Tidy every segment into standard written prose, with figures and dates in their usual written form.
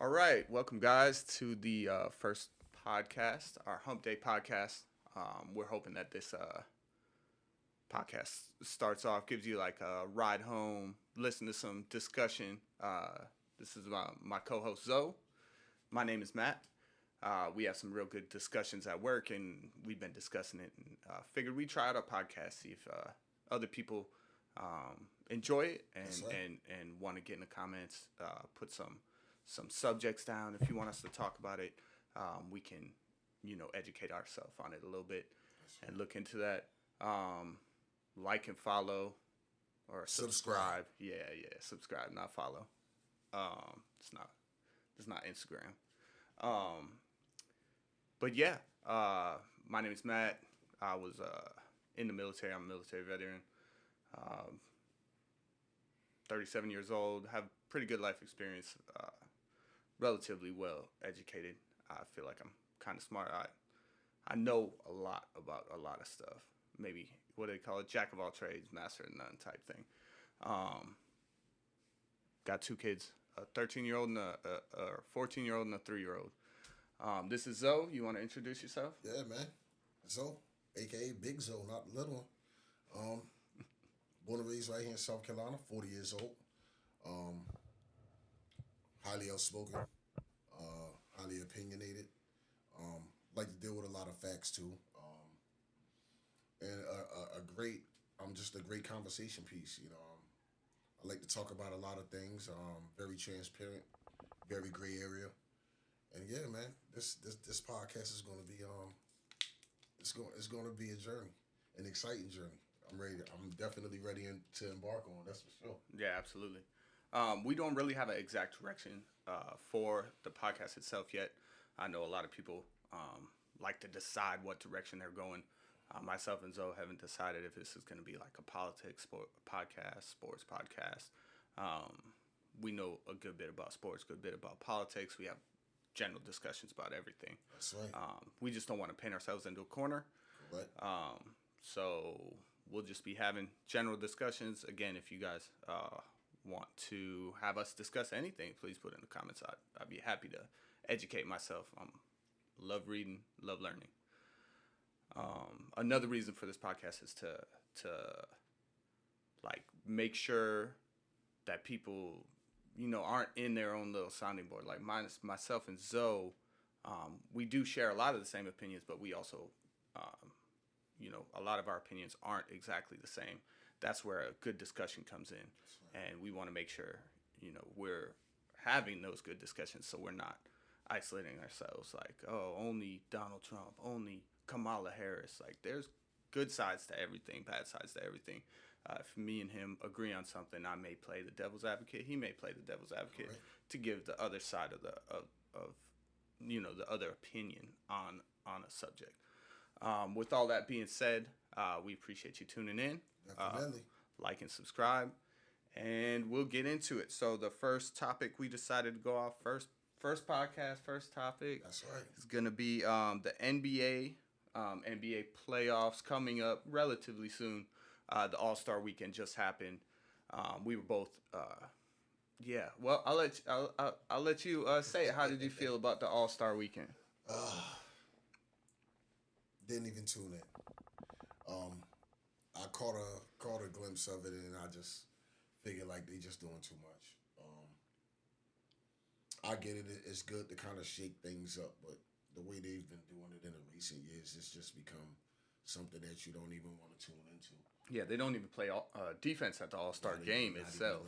All right, welcome guys to the first podcast, our Hump Day podcast. We're hoping that this podcast starts off, gives you like a ride home, listen to some discussion. This is my co-host Zoe. My name is Matt. We have some real good discussions at work, and we've been discussing it. And figured we try out a podcast, see if other people enjoy it and want to get in the comments, put some subjects down. If you want us to talk about it, we can, educate ourselves on it a little bit and look into that. Like and follow or subscribe. Yeah, subscribe, not follow. It's not Instagram. But yeah, my name is Matt. I was in the military. I'm a military veteran. 37 years old. Have pretty good life experience. Relatively well educated. I feel like I'm kind of smart. I know a lot about a lot of stuff. Maybe what do they call it? Jack of all trades, master of none type thing. Got two kids, a 13-year-old and a 14-year-old and a 3-year-old. This is Zoe. You want to introduce yourself? Yeah, man. Zoe, a.k.a. Big Zoe, not the little one. Born and raised right here in South Carolina, 40 years old. Highly outspoken, highly opinionated. Like to deal with a lot of facts, too. And just a great conversation piece, I like to talk about a lot of things, very transparent, very gray area. And yeah, man, this podcast is going to be it's going to be a journey, an exciting journey. I'm definitely ready to embark on. That's for sure. Yeah, absolutely. We don't really have an exact direction for the podcast itself yet. I know a lot of people like to decide what direction they're going. Myself and Zoe haven't decided if this is going to be like a politics podcast, sports podcast. We know a good bit about sports, good bit about politics. We have general discussions about everything. That's right. We just don't want to paint ourselves into a corner. Right. So we'll just be having general discussions. Again, if you guys want to have us discuss anything, please put it in the comments. I'd be happy to educate myself. Love reading, love learning. Another reason for this podcast is to like make sure that people aren't in their own little sounding board. Like myself and Zoe, we do share a lot of the same opinions, but we also a lot of our opinions aren't exactly the same. That's where a good discussion comes in, and we want to make sure we're having those good discussions, so we're not isolating ourselves like, oh, only Donald Trump, only Kamala Harris. Like, there's good sides to everything, bad sides to everything. If me and him agree on something, I may play the devil's advocate. He may play the devil's advocate to give the other side of the other opinion on a subject. With all that being said, we appreciate you tuning in. Definitely. Like and subscribe, and we'll get into it. So the first topic we decided to go off first podcast, first topic. That's right. Is gonna be the NBA. NBA playoffs coming up relatively soon. The All-Star weekend just happened. We were both, Well, I'll let you say it. How did you feel about the All-Star weekend? Didn't even tune in. I caught a glimpse of it, and I just figured like they just doing too much. I get it. It's good to kind of shake things up, but the way they've been doing it in the recent years, it's just become something that you don't even want to tune into. Yeah, they don't even play defense at the All-Star game itself.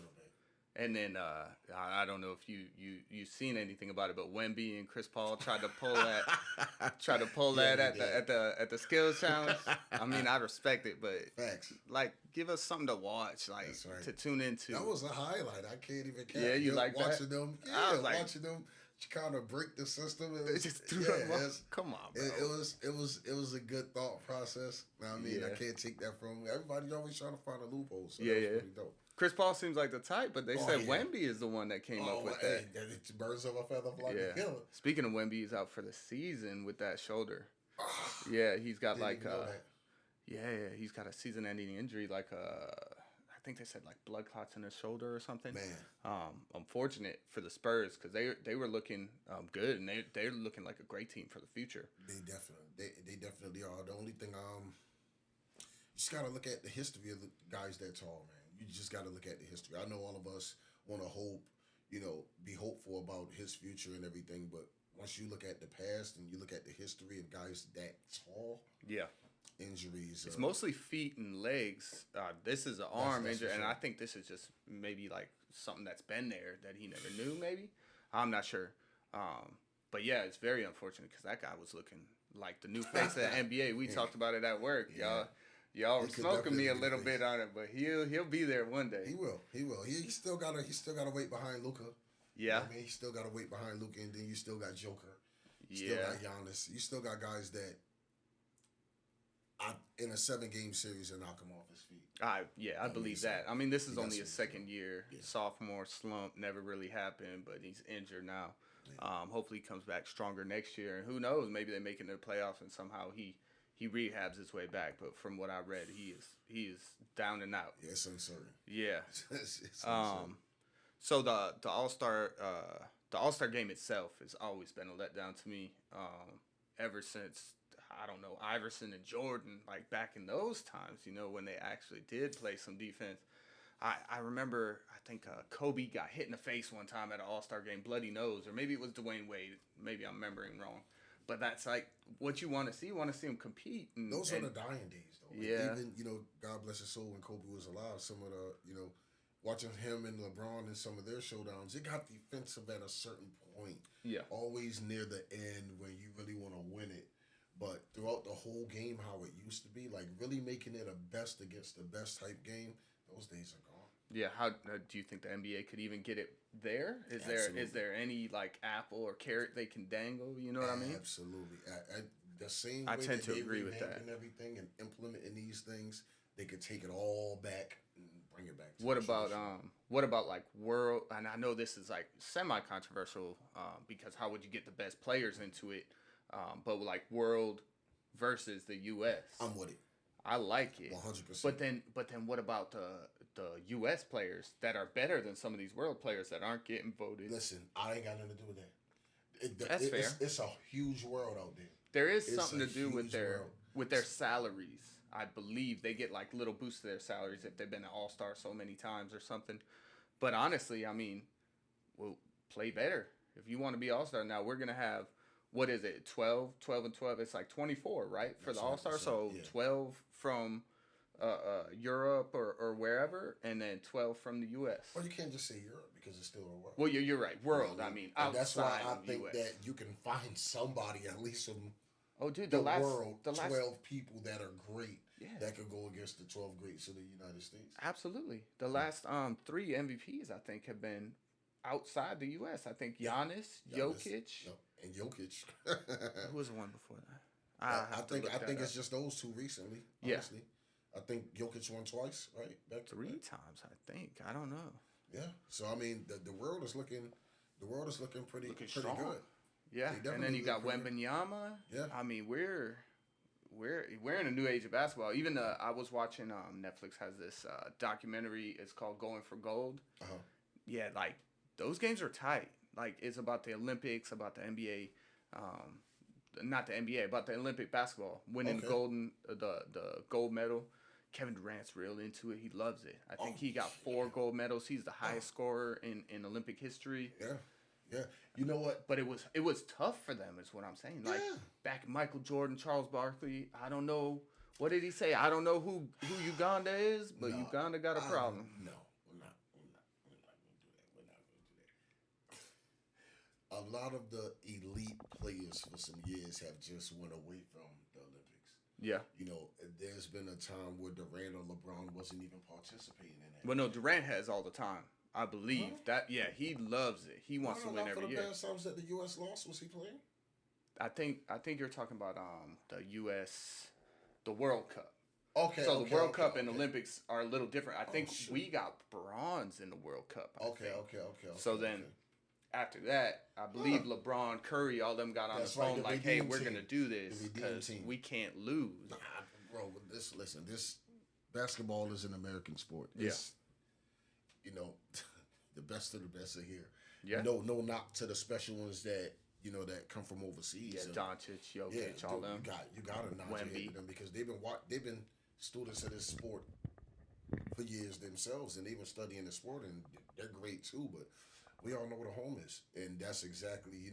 And then I don't know if you seen anything about it, but Wemby and Chris Paul tried to pull that at the skills challenge. I mean, I respect it, but facts. Like, give us something to watch, like to tune into. That was a highlight. I can't even count. Yeah, you like watching that? them. Yeah, I was like, watching them kind of break the system. Come on, bro. It was a good thought process. I mean, I can't take that from everybody. Always trying to find a loophole. So that was pretty dope. Chris Paul seems like the type, but they said Wemby is the one that came up with that. It's birds of a feather flock together. Speaking of Wemby, he's out for the season with that shoulder. Yeah, he's got like he's got a season-ending injury. Like I think they said like blood clots in his shoulder or something. Man, Unfortunate for the Spurs because they were looking good and they're looking like a great team for the future. they definitely are. The only thing you just gotta look at the history of the guys that tall, man. You just gotta look at the history. I know all of us want to hope, be hopeful about his future and everything, but once you look at the past and you look at the history of guys that tall, Yeah. injuries. It's mostly feet and legs. This is an arm That's injury, for and sure. I think this is just maybe like something that's been there that he never knew. Maybe I'm not sure. But yeah, it's very unfortunate because that guy was looking like the new face of the NBA. We talked about it at work, Yeah. Y'all He were could smoking me definitely a be the little face. bit on it, but he'll be there one day. He will. He will. He still gotta wait behind Luca. You know Yeah, what I mean? He still gotta wait behind Luca, and then you still got Joker. You still yeah. got Giannis. You still got guys that in a 7-game series and knock him off his feet. I I mean, believe so that. I mean, this he is got only his some, second year. yeah. Sophomore slump never really happened, but he's injured now. Yeah. Hopefully, he comes back stronger next year. And who knows? Maybe they make it in the playoffs and somehow he rehabs his way back. But from what I read, he is down and out. Yeah, it's uncertain. Yeah. It's uncertain. So the All Star game itself has always been a letdown to me. Ever since I don't know Iverson and Jordan, like back in those times, when they actually did play some defense. I remember I think Kobe got hit in the face one time at an All Star game, bloody nose, or maybe it was Dwayne Wade. Maybe I'm remembering wrong. But that's like what you want to see. You want to see him compete. Those are the dying days, though. Like, Yeah. even God bless his soul, when Kobe was alive, some of the watching him and LeBron in some of their showdowns, it got defensive at a certain point. Yeah. Always near the end when you really want to win it. But throughout the whole game, how it used to be, like really making it a best against the best type game, those days are gone. Yeah, how do you think the NBA could even get it there? Is Absolutely. there any like apple or carrot they can dangle? You know what I mean? Absolutely. The same I way tend that to they agree with that. revamping everything and implementing these things, they could take it all back and bring it back to What the about tradition. what about like world? And I know this is like semi controversial because how would you get the best players into it? But like world versus the U.S. I'm with it. I like it. 100%. But then what about the U.S. players that are better than some of these world players that aren't getting voted? Listen, I ain't got nothing to do with that. That's fair. It's a huge world out there. There is It's something a to do with huge their world. salaries. I believe they get like little boosts to their salaries if they've been an all star so many times or something. But honestly, I mean, well, play better. If you want to be all star, now we're gonna have what is it, 12 and 12? It's like 24, right, for That's the right, all star. that's right, So yeah. 12 from Europe or wherever, and then 12 from the U.S. Well, you can't just say Europe because it's still a world. Well, you're right. World. I mean, And that's why outside I of the think U.S. that you can find somebody, at least from Oh, dude, the world, the last 12 people that are great Yeah. that could go against the 12 greats of the United States. Absolutely. The last 3 MVPs I think have been outside the U.S. I think Giannis, Jokic. Yep, and Jokic. Who was the one before that? I think it's just those two recently. Yeah. Honestly, I think Jokic won twice, right? Back to 3 back. times. I think. I don't know. Yeah. So I mean, the world is looking pretty Looking pretty strong. good. Yeah, They and then you got definitely look Wembanyama. Yeah. I mean, we're in a new age of basketball. Even I was watching Netflix has this documentary. It's called Going for Gold. Uh-huh. Yeah, like those games are tight. Like it's about the Olympics, about the NBA, not the NBA, about the Olympic basketball, winning Okay. the gold medal. Kevin Durant's real into it. He loves it. I think he got 4 gold medals. He's the highest scorer in Olympic history. Yeah. Yeah. You know what? But it was tough for them, is what I'm saying. Like Yeah. back Michael Jordan, Charles Barkley. I don't know what did he say. I don't know who Uganda is, but No, Uganda got a problem. No, we're not gonna do that. We're not gonna do that. A lot of the elite players for some years have just went away from the Olympics. Yeah. There's been a time where Durant or LeBron wasn't even participating in that. Well, no, Durant has all the time. I believe Huh? that. Yeah, he loves it. He wants to win For every the year. past times that the U.S. lost, was he playing? I think you're talking about the U.S. the World Cup. Okay. So okay, the World okay, Cup and okay. Olympics are a little different. I think shoot. we got bronze in the World Cup. I Okay. think. So then okay. after that, I believe LeBron, Curry, all them got on That's the right, phone the like, "Hey, redeem we're team. gonna do The this redeem because team. we can't lose." Nah, bro. Listen. basketball is an American sport. Yeah. It's, you know, the best of the best are here. Yeah. No knock to the special ones that that come from overseas. Yeah, And, Doncic, yeah, Jokic, all dude, them. you got to nod your head Wemby. to them because they've been students of this sport for years themselves, and they've been studying the sport, and they're great too. But we all know what a home is, and that's exactly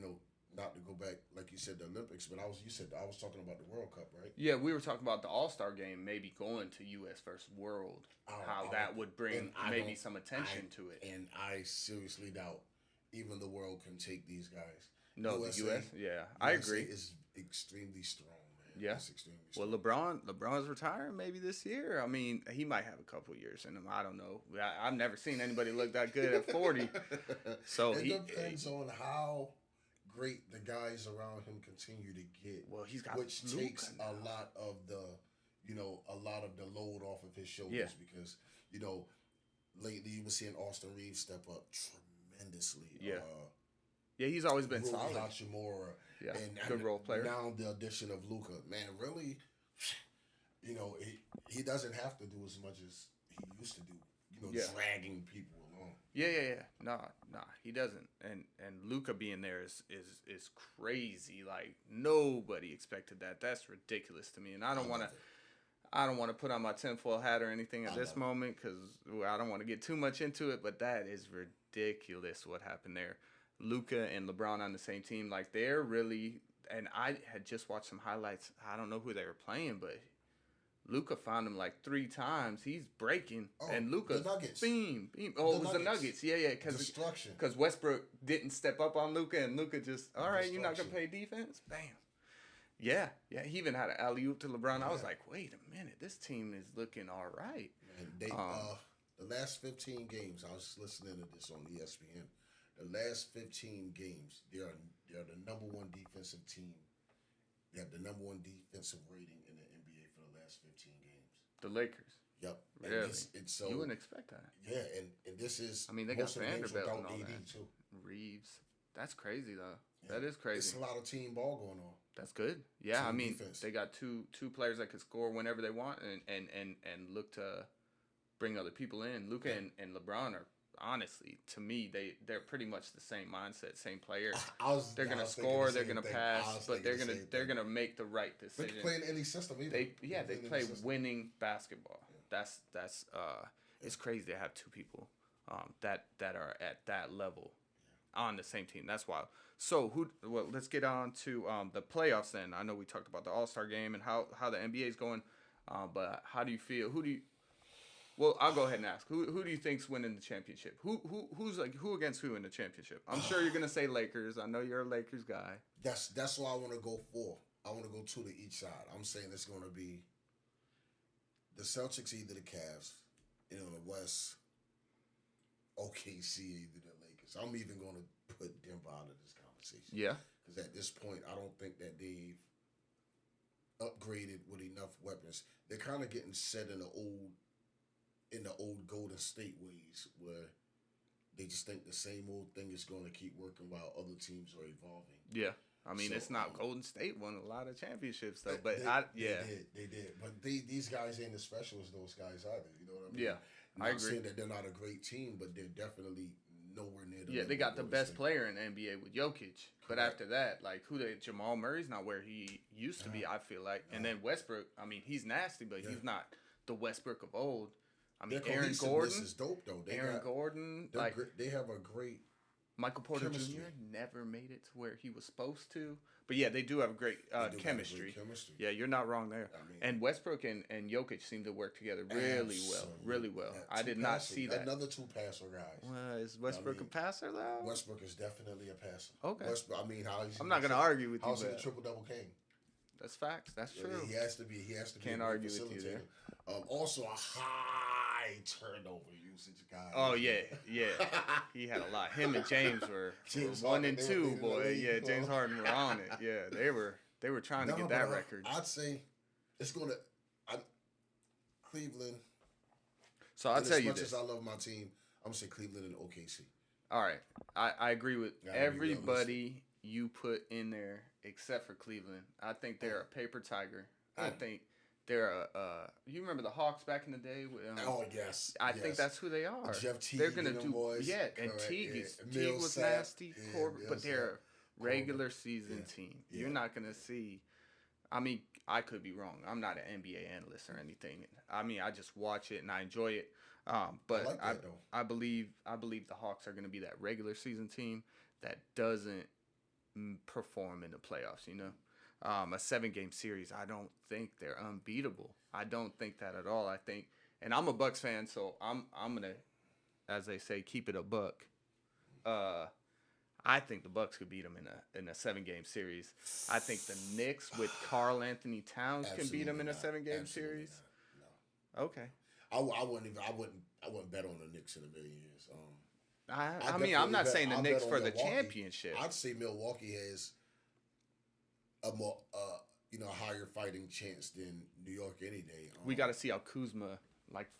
not to go back like you said the Olympics, but I was talking about the World Cup, right? Yeah, we were talking about the All-Star game maybe going to U.S. versus World, how that would bring maybe some attention to it. And I seriously doubt even the world can take these guys. No, the U.S. Yeah, I agree. Is extremely strong, man. Yeah. It's extremely strong. Well, LeBron's retiring maybe this year. I mean, he might have a couple years in him. I don't know. I've never seen anybody look that good at 40. So it depends on how great the guys around him continue to get. Well, he's got which Luka takes now. a lot of the load off of his shoulders because lately you've been seeing Austin Reeves step up tremendously. Yeah. Yeah, he's always been Rui solid. Hachimura, Yeah, and good role player. Now the addition of Luka, man, really, he doesn't have to do as much as he used to do. Dragging people along. Yeah. Nah, he doesn't. And Luka being there is crazy. Like nobody expected that. That's ridiculous to me. And I don't want to put on my tinfoil hat or anything at this moment because I don't want to get too much into it. But that is ridiculous what happened there. Luka and LeBron on the same team, like they're really. And I had just watched some highlights. I don't know who they were playing, but Luka found him like 3 times. He's breaking, and Luka beam. Oh, it was the Nuggets. Yeah, because Westbrook didn't step up on Luka, and Luka just all right. You're not gonna play defense. Bam. Yeah. He even had an alley oop to LeBron. I was like, wait a minute, this team is looking all right. And they the last 15 games, I was listening to this on ESPN. The last 15 games, they are the number one defensive team. They have the number one defensive rating in the NBA for the last 15 games. The Lakers. Yep. Really? And so you wouldn't expect that. Yeah, and this is. I mean, they got Vanderbilt and all AD that. too. Reeves. That's crazy though. Yeah. That is crazy. It's a lot of team ball going on. That's good. Yeah, team I mean, defense. they got two players that could score whenever they want and look to bring other people in. Luka and LeBron are honestly, to me, they're pretty much the same mindset, same player. They're gonna score, they're gonna pass, but they're gonna make the right decision. They play in any system either. They play winning basketball. Yeah. That's it's crazy to have two people that are at that level on the same team. That's wild. So let's get on to the playoffs then. I know we talked about the All-Star game and how the NBA is going, but how do you feel? Well, I'll go ahead and ask. Who do you think's winning the championship? Who against who in the championship? I'm sure you're gonna say Lakers. I know you're a Lakers guy. That's what I want to go for. I want to go 2 to each side. I'm saying it's gonna be the Celtics, either the Cavs, in the West, OKC, either the Lakers. I'm even gonna put Denver out of this conversation. Yeah. Because at this point, I don't think that they've upgraded with enough weapons. They're kind of getting set in the old Golden State ways where they just think the same old thing is going to keep working while other teams are evolving. Yeah. I mean, it's not Golden State won a lot of championships, though. But they did. But these guys ain't as special as those guys either. You know what I mean? Yeah, I agree. Saying that they're not a great team, but they're definitely nowhere near the Yeah, they got the best player in the NBA with Jokic. But after that, like, Jamal Murray's not where he used to be, I feel like. And then Westbrook, I mean, he's nasty, but he's not the Westbrook of old. I mean, Aaron Gordon. This is dope, though. Gordon. They have a great Michael Porter Jr. never made it to where he was supposed to. But yeah, they do have a great chemistry. Yeah, you're not wrong there. I mean, and Westbrook and Jokic seem to work together really well. I did not see that. Another 2 passer guys. Well, is Westbrook a passer though? Westbrook is definitely a passer. Okay. I'm not going to argue with you. How's he the triple-double king? That's facts. That's true. He has to be. Can't argue with you there. Also, a high turnover usage guy. Oh yeah. He had a lot. Him and James were 1 and 2, boy. Yeah, James Harden were on it. Yeah, they were trying to get that record. I'd say it's going to Cleveland. So I'll tell you this. As much as I love my team, I'm gonna say Cleveland and OKC. All right, I agree with everybody you put in there except for Cleveland. I think they're a paper tiger. I think You remember the Hawks back in the day? Oh yes, I think yes. that's who they are. Jeff They're Teague gonna and them do boys. and Correct. Teague was Millsap. nasty, Yeah, but Millsap. they're a Corbin. regular season Yeah. team. You're Yeah. not gonna see. I mean, I could be wrong. I'm not an NBA analyst or anything. I mean, I just watch it and I enjoy it. I But like that though. I believe the Hawks are going to be that regular season team that doesn't perform in the playoffs. A 7 game series. I don't think they're unbeatable. I don't think that at all. I think, and I'm a Bucks fan, so I'm gonna, as they say, keep it a buck. Uh, I think the Bucks could beat them in a 7 game series. I think the Knicks with Karl Anthony Towns can beat them Absolutely in a not. 7 game Absolutely series. not. No. Okay. I wouldn't bet on the Knicks in a million years. I mean, I'm not saying the I'll Knicks bet on for the Milwaukee. championship. I'd say Milwaukee has a more higher fighting chance than New York any day. We got to see how Kuzma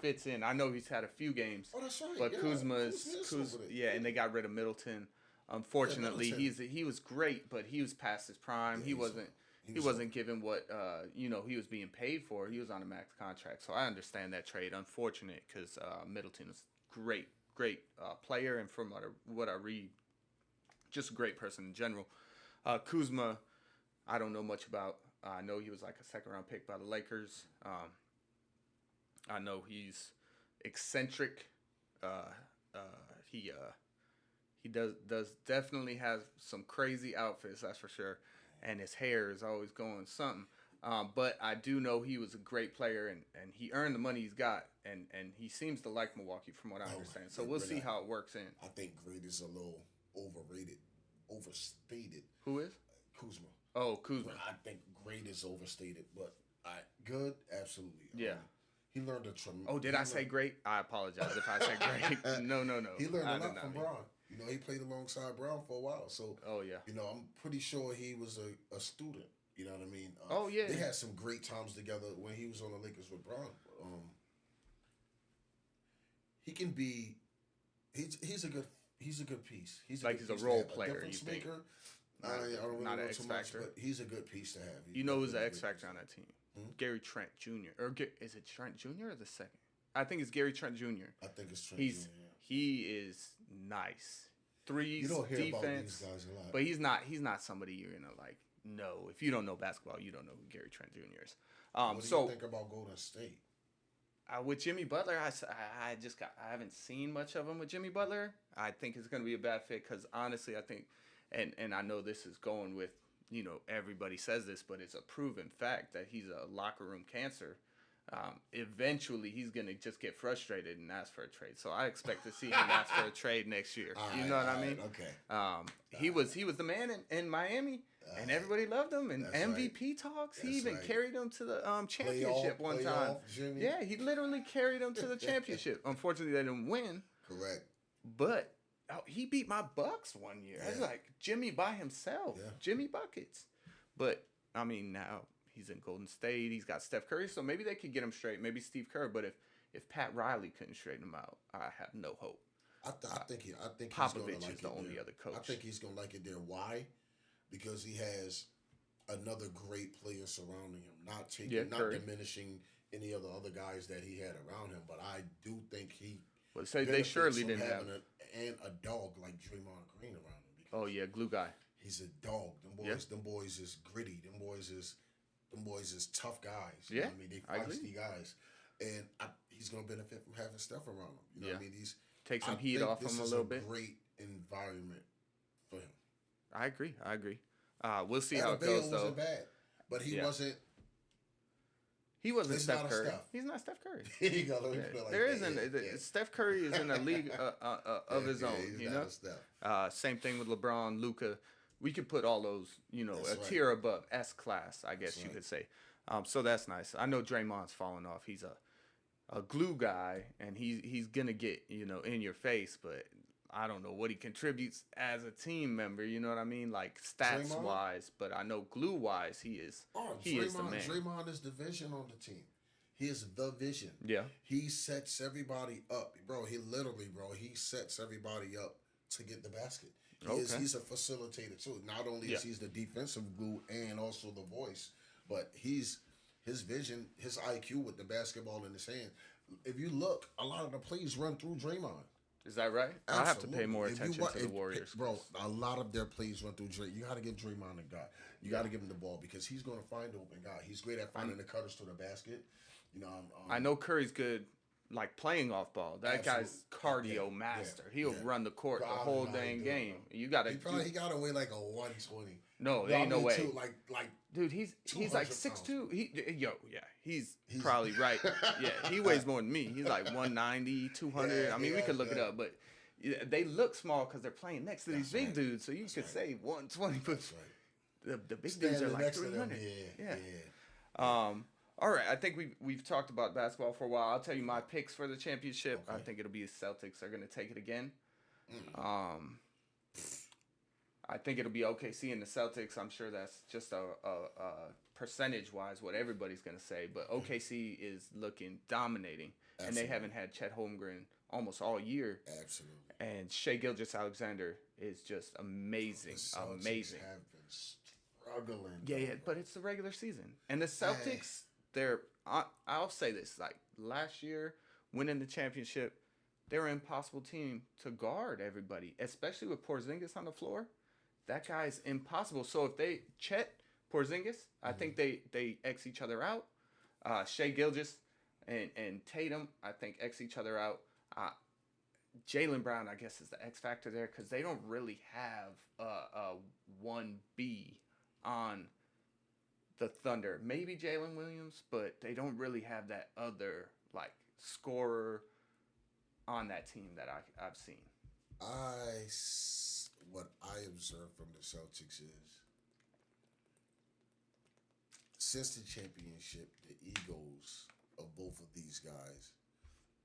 fits in. I know he's had a few games, Oh, that's right. but yeah. Kuzma's over there. yeah, and they got rid of Middleton. Unfortunately, Middleton. he was great, but he was past his prime. Yeah, he wasn't given what he was being paid for. He was on a max contract, so I understand that trade. Unfortunate because Middleton is great player, and from what I read, just a great person in general. Kuzma, I don't know much about. I know he was like a 2nd-round pick by the Lakers. I know he's eccentric. Uh, he does definitely has some crazy outfits, that's for sure, and his hair is always going something. But I do know he was a great player, and he earned the money he's got, and he seems to like Milwaukee from what I understand. So we'll see how it works in. I think great is a little overrated, overstated. Who is? Kuzma. Oh, Kuzma. I think great is overstated, but good, absolutely. Yeah. He learned a tremendous. Oh, did I say great? I apologize if I said great. No. He learned a lot from Braun. He played alongside Brown for a while, so. Oh yeah. I'm pretty sure he was a student. You know what I mean? Oh yeah. They had some great times together when he was on the Lakers with Braun. He can be. He's a good piece. He's a role player. You think? Maker. I don't really not know an too X much, factor. but he's a good piece to have. Who's the X factor on that team? Gary Trent Jr. Or is it Trent Jr. or the second? I think it's Gary Trent Jr. I think it's Trent Jr. He is nice. Threes, you don't hear defense, about these guys a lot. but he's not somebody you're gonna know. If you don't know basketball, you don't know who Gary Trent Jr. is. What do you think about Golden State? With Jimmy Butler, I haven't seen much of him with Jimmy Butler. I think it's gonna be a bad fit because honestly, I think, and I know this is going with everybody says this, but it's a proven fact that he's a locker room cancer. Eventually, he's gonna just get frustrated and ask for a trade. So I expect to see him ask for a trade next year. You know what I mean? Okay. He was the man in Miami, and everybody loved him. And MVP talks. He even carried him to the championship one time. Jimmy. Yeah, he literally carried him to the championship. Unfortunately, they didn't win. Correct. But he beat my Bucks one year. I was like Jimmy by himself. Yeah. Jimmy buckets. But I mean now. He's in Golden State. He's got Steph Curry, so maybe they could get him straight. Maybe Steve Kerr, but if Pat Riley couldn't straighten him out, I have no hope. I think Popovich is the only other coach. I think he's gonna like it there. Why? Because he has another great player surrounding him. Not diminishing any of the other guys that he had around him, but I do think he. Well, so they surely didn't have a dog like Draymond Green around him. Oh yeah, glue guy. He's a dog. Them boys is gritty. Them boys is tough guys. You know what I mean? They feisty guys. And he's going to benefit from having stuff around him. You know what I mean? Take some heat off him a little bit. This is a great environment for him. I agree. We'll see how it goes, though. Wasn't bad, but he wasn't. He wasn't Steph Curry. He's not Steph Curry. There isn't. Steph Curry is in a league of his own. Same thing with LeBron, Luka. We could put all those, tier above S class, I guess you could say. So that's nice. I know Draymond's falling off. He's a glue guy, and he's gonna get in your face, but I don't know what he contributes as a team member. You know what I mean, like stats wise. But I know glue wise, he is the man. Draymond is the vision on the team. He is the vision. Yeah. He sets everybody up, bro. He sets everybody up to get the basket. He's a facilitator too. Not only is he the defensive glue and also the voice, but he's his vision, his IQ with the basketball in his hand. If you look, a lot of the plays run through Draymond. Is that right? I have to Absolutely. pay more If you attention want, to the Warriors. bro, a lot of their plays run through Dray. You got to give Draymond a guy. You got to give him the ball because he's going to find the open guy. He's great at finding the cutters to the basket. You know, I know Curry's good, like playing off ball. That guy's cardio master. He'll run the court the whole dang game. You got to. He got away like a 120. No, there ain't no way. Like dude, he's like 6'2". He's probably right. Yeah, he weighs more than me. He's like 190, 200. I mean, we could look it up, but they look small because they're playing next to these big dudes. So you could say 120, but the big dudes are like 300. Yeah. All right, I think we've talked about basketball for a while. I'll tell you my picks for the championship. Okay. I think it'll be the Celtics are going to take it again. I think it'll be OKC and the Celtics. I'm sure that's just a percentage-wise what everybody's going to say. But OKC is looking dominating. Absolutely. And they haven't had Chet Holmgren almost all year. Absolutely. And Shai Gilgeous-Alexander is just amazing. Amazing. Have been struggling. Yeah, but it's the regular season. And the Celtics, I'll say this, like last year, winning the championship, they were an impossible team to guard everybody, especially with Porzingis on the floor. That guy's impossible. So if they Chet Porzingis, I think they X each other out. Shai Gilgeous and Tatum, I think X each other out. Jaylen Brown, I guess, is the X factor there because they don't really have a 1B on the Thunder. Maybe Jalen Williams, but they don't really have that other like scorer on that team that I've seen. What I observe from the Celtics is since the championship, the egos of both of these guys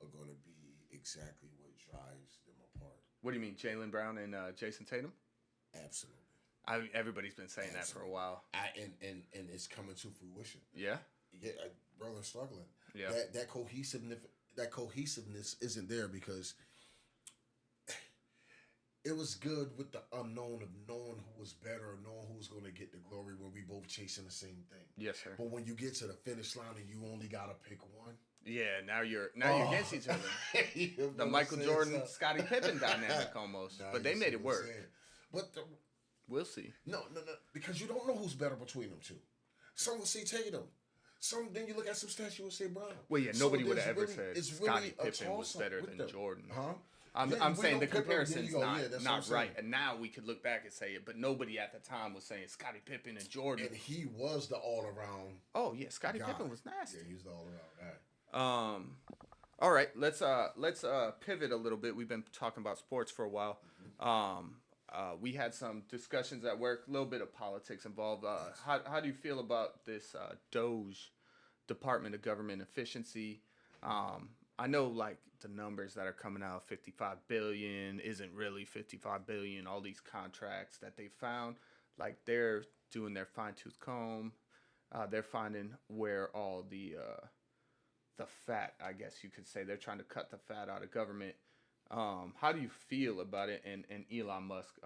are going to be exactly what drives them apart. What do you mean, Jaylen Brown and Jason Tatum? Absolutely. Everybody's been saying that for a while. And it's coming to fruition. Yeah? Yeah, bro, they're struggling. Yeah. That cohesiveness isn't there because it was good with the unknown of knowing who was better, knowing who was going to get the glory when we both chasing the same thing. Yes, sir. But when you get to the finish line and you only got to pick one. Yeah, now you're against each other. The Michael Jordan, Scottie Pippen dynamic almost. But they made it work. But we'll see. No, because you don't know who's better between them two. Some will say Tatum. Then you look at some stats, you will say Brown. Well, yeah, nobody would have ever said Scottie Pippen was better than Jordan. Huh? I'm saying the comparison's not right. And now we could look back and say it, but nobody at the time was saying Scottie Pippen and Jordan. And he was the all-around. Oh, yeah, Scottie Pippen was nasty. Yeah, he was the all-around guy. All right, let's pivot a little bit. We've been talking about sports for a while. We had some discussions at work, a little bit of politics involved. How do you feel about this DOGE, Department of Government Efficiency? I know like the numbers that are coming out, 55 billion isn't really 55 billion. All these contracts that they found, like they're doing their fine-tooth comb. They're finding where all the fat, I guess you could say, they're trying to cut the fat out of government. How do you feel about it and Elon Musk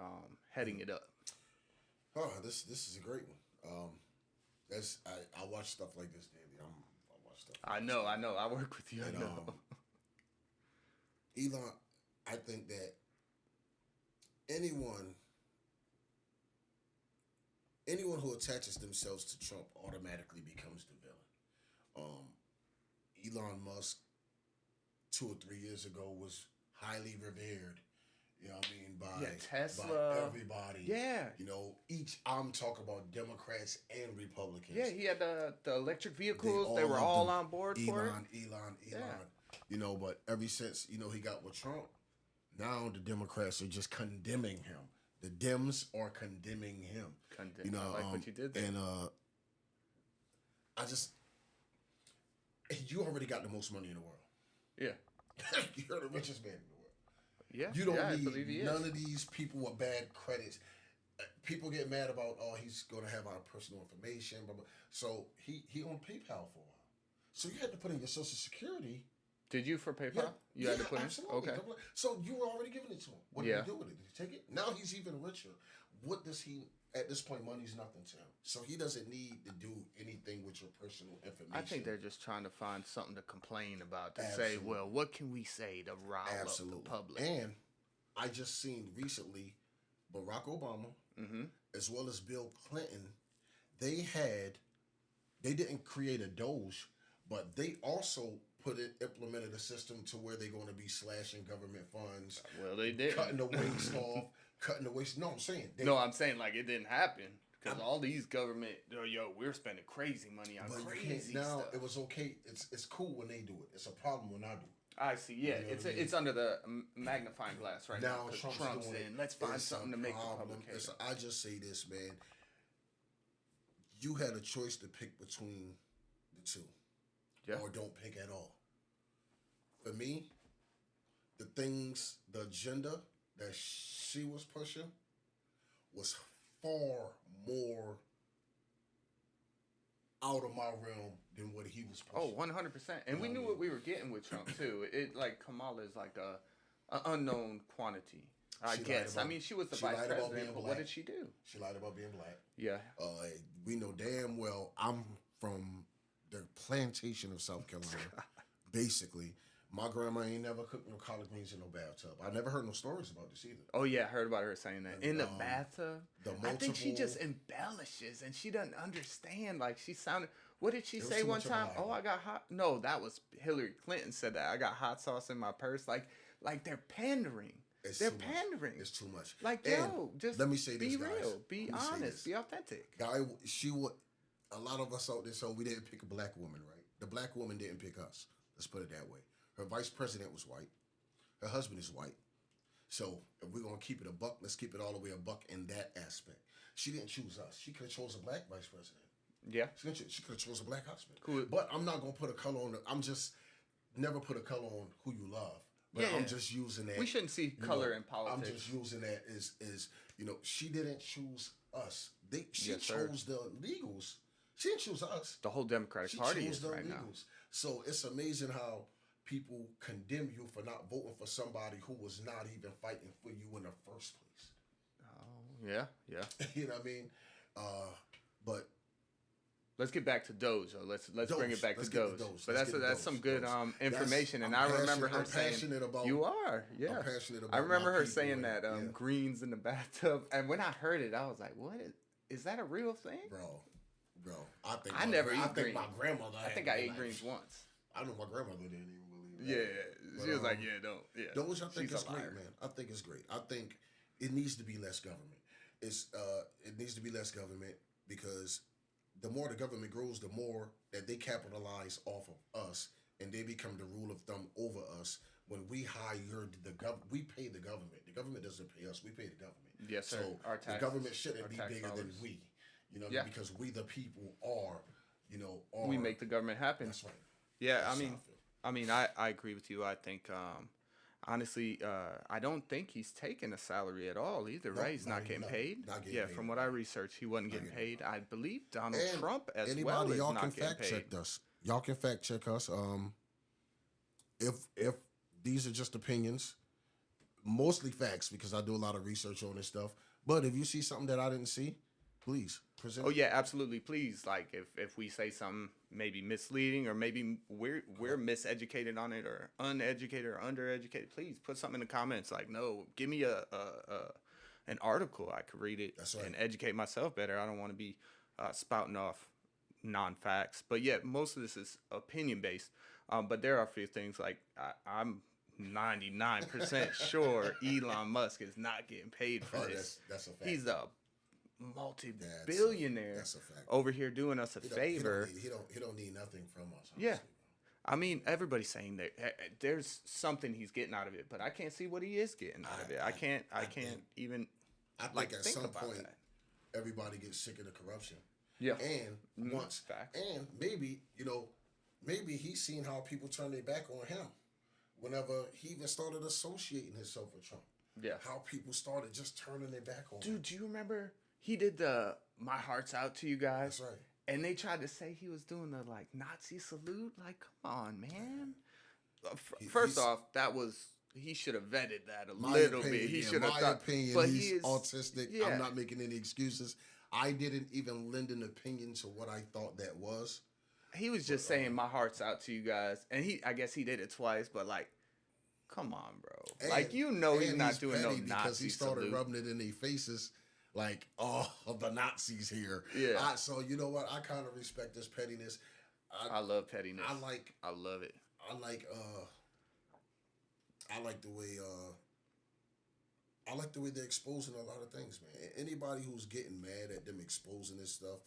heading it up? Oh, this is a great one. I watch stuff like this daily. I watch stuff. I know. I work with you. And, I know. Elon, I think that anyone who attaches themselves to Trump automatically becomes the villain. Elon Musk 2 or 3 years ago was highly revered, you know what I mean, by Tesla, by everybody. Yeah. You know, I'm talking about Democrats and Republicans. Yeah, he had the electric vehicles. They were all on board for it. Elon. Yeah. You know, but ever since, you know, he got with Trump, now the Democrats are just condemning him. The Dems are condemning him. You know, I like what you did there. And you already got the most money in the world. Yeah. You're the richest man in the world. Yeah. You don't I believe he need is. none of these people with bad credits. People get mad about, he's going to have our personal information. Blah, blah. So he on PayPal for a while. So you had to put in your Social Security. Did you for PayPal? Yeah, You had to put absolutely. in? Okay. So you were already giving it to him. What did he do with it? Did he take it? Now he's even richer. What does he at this point, money's nothing to him. So he doesn't need to do anything with your personal information. I think they're just trying to find something to complain about to say, Absolutely. well, what can we say to rile Absolutely. up the public? And I just seen recently Barack Obama Mm-hmm. as well as Bill Clinton, they didn't create a Doge, but they also implemented a system to where they're going to be slashing government funds, Well, they did. cutting the waste off, cutting the waste. No, I'm saying. No, I'm saying like it didn't happen because all these government, we're spending crazy money on But crazy now stuff. it was okay. It's cool when they do it. It's a problem when I do it. I see. Yeah, You know what I mean? it's under the magnifying glass right now. Now 'Cause Trump's Trump's doing in. it. Let's find It's something a to make the problem. public hate. I just say this, man. You had a choice to pick between the two, Yeah. or don't pick at all. For me, the agenda that she was pushing was far more out of my realm than what he was Oh, pushing. 100%. And we knew what we were getting with Trump too. It like Kamala is like a unknown quantity. I She lied guess. about- she was the she vice lied about president, being but what black. did she do? She lied about being black. Yeah. We know damn well I'm from the plantation of South Carolina. Basically, my grandma ain't never cooked no collard greens in no bathtub. I never heard no stories about this either. Oh yeah, I heard about her saying that And, in the bathtub. the I think she just multiple- embellishes and she doesn't understand. Like she sounded. What did she It was say too one much of a time? lie. Oh, I got hot. No, that was Hillary Clinton said that. I got hot sauce in my purse. Like they're pandering. They're too much. pandering. It's too much. Like And yo, just let me say be this, guys. real, be Let me say honest, this. be authentic. Guy, she would. A lot of us out there, so we didn't pick a black woman, right? The black woman didn't pick us. Let's put it that way. Her vice president was white. Her husband is white. So if we're gonna keep it a buck, let's keep it all the way a buck in that aspect. She didn't choose us. She could have chose a black vice president. Yeah. She could have chose a black husband. Cool. But I'm not gonna put a color on. I'm just never put a color on who you love. But Yeah, I'm yeah. just using that. We shouldn't see you color know, in politics. I'm just using that as she didn't choose us. She Yes, sir. chose the illegals. She didn't choose us. The whole Democratic She Party chose is the right now. illegals. So it's amazing how people condemn you for not voting for somebody who was not even fighting for you in the first place. Oh yeah, yeah. You know what I mean? But Let's get back to Doge. Let's bring it back Let's to get Doge. to Doge. But Let's get to that's some Doge. good Doge. information. And I'm I remember her I'm saying passionate about. you are, yeah. I'm passionate about. I remember my her people saying and- that yeah. greens in the bathtub, and when I heard it, I was like, "What is that a real thing?" Bro. I think I never eat I think greens. my grandmother. I think I ate greens once. I know my grandmother didn't even believe Yeah, that. she was like, "Yeah, don't." Yeah, Doge, I think She's is a great, liar. man. I think it's great. I think it needs to be less government. It needs to be less government because the more the government grows, the more that they capitalize off of us, and they become the rule of thumb over us. When we hire the government, we pay the government. The government doesn't pay us; we pay the government. Yes, sir. So Our the taxes, government shouldn't our be tax bigger than dollars. we. You know, Yeah. because we the people are. We make the government happen. That's right. Yeah, That's I how mean, feel. I agree with you. I think, honestly, I don't think he's taking a salary at all either, No, right? He's not getting no, paid. not getting Yeah, paid. from what I researched, he wasn't getting getting paid. I believe Donald And Trump as anybody, well is y'all not can getting fact paid. check us. Y'all can fact check us. If these are just opinions, mostly facts because I do a lot of research on this stuff. But if you see something that I didn't see, please present. Oh yeah, absolutely. Please, like if we say something maybe misleading or maybe we're miseducated on it or uneducated or undereducated, please put something in the comments. Like, no, give me an article I could read it That's right. and educate myself better. I don't want to be spouting off non-facts. But yeah, most of this is opinion based. But there are a few things like I'm 99% sure Elon Musk is not getting paid for Oh, this. that's a fact. He's a multi-billionaire That's a fact. over here doing us a He favor. he don't need nothing from us. Yeah. honestly. I mean, everybody's saying that there's something he's getting out of it, but I can't see what he is getting out of it. I can't even I think like at think some about point that. everybody gets sick of the corruption. Yeah. And once facts. and maybe he's seen how people turn their back on him. Whenever he even started associating himself with Trump. Yeah. How people started just turning their back on him. Dude, do you remember he did the "My Heart's Out to You Guys"? That's right. And they tried to say he was doing the like Nazi salute. Like, come on, man. First he's- off, that was he should have vetted that a My little bit. opinion, He yeah, should have my thought, opinion, but he he's is, autistic. I'm yeah. not making any excuses. I didn't even lend an opinion to what I thought that was. He was But just saying my heart's out to you guys, and I guess he did it twice, but like, come on, bro. and Like, he's and he's not doing no petty because he Nazi started salute. rubbing it in their faces like, oh, the Nazis here. Yeah, So you know what? I kind of respect this pettiness. I I love pettiness. I like I love it. I like I like the way I like the way they're exposing a lot of things, man. Anybody who's getting mad at them exposing this stuff,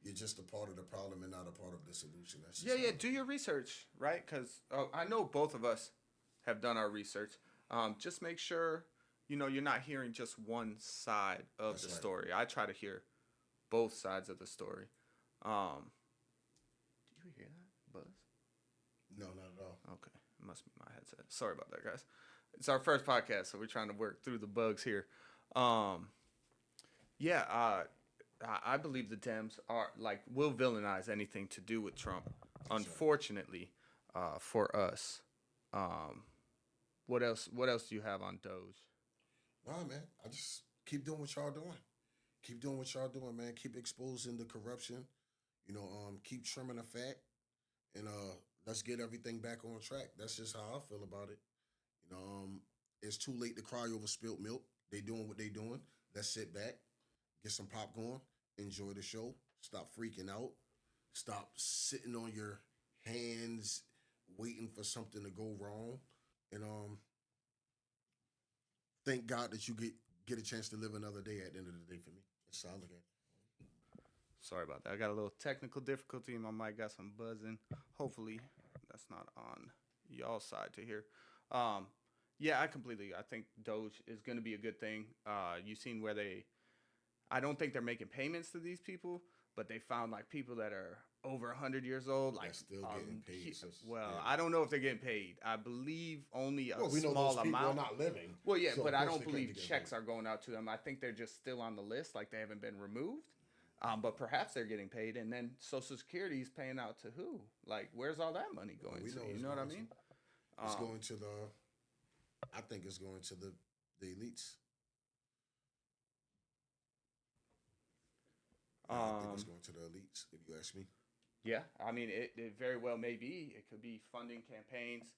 you're just a part of the problem and not a part of the solution. That's Yeah, just how yeah. I Do feel. your research, right? Because I know both of us have done our research. Just make sure you're not hearing just one side of That's the right. story. I try to hear both sides of the story. Um, do you hear that buzz? No, not at all. Okay, it must be my headset. Sorry about that, guys. It's our first podcast, so we're trying to work through the bugs here. Um, yeah, I believe the Dems are like will villainize anything to do with Trump. That's right. Unfortunately, for us, um, what else? What else do you have on Doge? Nah, man. I just keep doing what y'all doing. Keep doing what y'all doing, man. Keep exposing the corruption. Keep trimming the fat, and let's get everything back on track. That's just how I feel about it. You know, it's too late to cry over spilt milk. They doing what they doing. Let's sit back, get some popcorn, enjoy the show. Stop freaking out. Stop sitting on your hands, waiting for something to go wrong. And thank God that you get a chance to live another day at the end of the day for me. That's all I look at. Sorry about that. I got a little technical difficulty in my mic. Got some buzzing. Hopefully, that's not on y'all side to hear. Um, yeah, I think Doge is going to be a good thing. You've seen where I don't think they're making payments to these people, but they found like people that are over 100 years old, like That's still getting paid. well, Yeah. I don't know if they're getting paid. I believe only a Well, we know small those people amount. are not living. Well, yeah, So but of I course don't they can't believe be getting checks paid. are going out to them. I think they're just still on the list, like they haven't been removed. But perhaps they're getting paid, and then Social Security is paying out to who? Like, where's all that money Well, going we to? know You it's know what I going to. mean? It's Um, going to the. I think it's going to the elites. Yeah, I think it's um, going to the elites. If you ask me. yeah, I mean, it very well may be. It could be funding campaigns,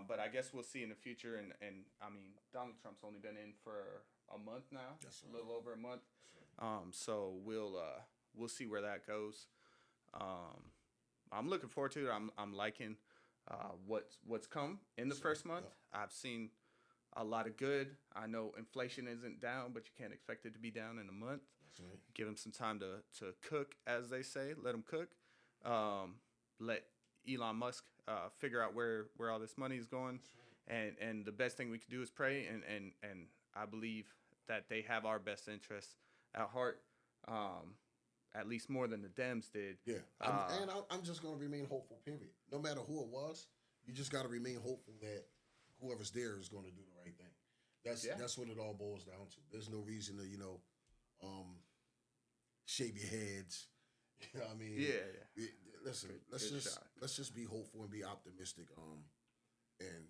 but I guess we'll see in the future. And I mean, Donald Trump's only been in for a month now, That's a right. little over a month. That's right. So we'll see where that goes. Um, I'm looking forward to it. I'm liking what's come in the That's right. first month. Yep. I've seen a lot of good. I know inflation isn't down, but you can't expect it to be down in a month. That's right. Give them some time to cook, as they say. Let them cook. Um, let Elon Musk figure out where all this money is going. That's right. And the best thing we can do is pray. And I believe that they have our best interests at heart, at least more than the Dems did. Yeah, Uh, I'm just going to remain hopeful. Period. No matter who it was, you just got to remain hopeful that whoever's there is going to do the right thing. yeah, That's what it all boils down to. There's no reason to um, shave your heads. You know what I mean? yeah, yeah. Listen, Good shot. let's just be hopeful and be optimistic. And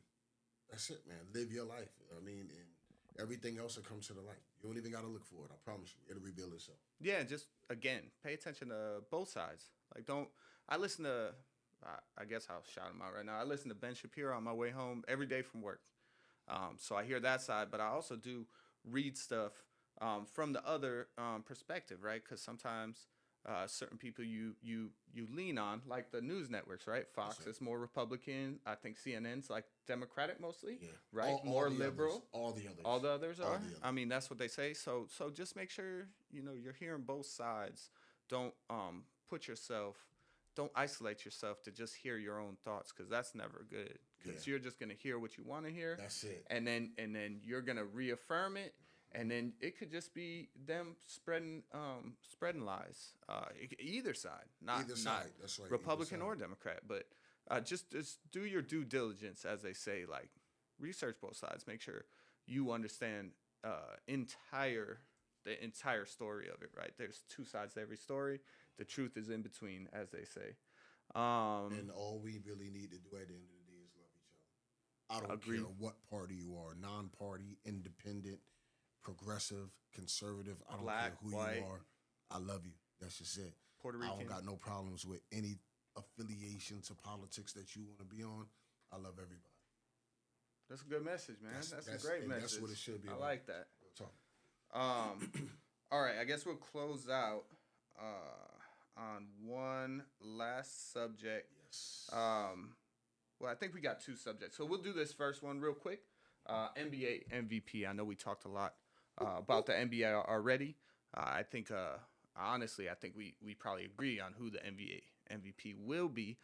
that's it, man. Live your life. I mean, and everything else will come to the light. You don't even got to look for it. I promise you, it'll reveal itself. Yeah, just again, pay attention to both sides. Like, don't. I listen to. I guess I'll shout him out right now. I listen to Ben Shapiro on my way home every day from work. So I hear that side, but I also do read stuff from the other perspective, right? Because sometimes certain people you lean on, like the news networks, right? Fox right. is more Republican. I think CNN's like Democratic mostly, Yeah, right? All More the liberal. Others, all the others. All the others All are. the others. I mean, that's what they say. So just make sure you're hearing both sides. Don't put yourself. Don't isolate yourself to just hear your own thoughts, because that's never good. Because Yeah. you're just gonna hear what you want to hear, That's it. and then you're gonna reaffirm it, and then it could just be them spreading lies. Either side, not Either not side. That's right. Either Republican side. or Democrat, but just do your due diligence, as they say. Like, research both sides. Make sure you understand the entire story of it. Right? There's two sides to every story. The truth is in between, as they say. And all we really need to do at the end of the day is love each other. I don't care Agree. what party you are, non-party, independent, progressive, conservative. I don't care Black, who you white, are. I love you. That's just it. Puerto I don't Rican. got no problems with any affiliation to politics that you want to be on. I love everybody. That's a good message, man. That's a great And message. that's what it should be I about. like that. Real talk. Um, all right, I guess we'll close out on one last subject. Yes. Well, I think we got two subjects, so we'll do this first one real quick. NBA MVP. I know we talked a lot about the NBA already. I think, honestly, I think we probably agree on who the NBA MVP will be.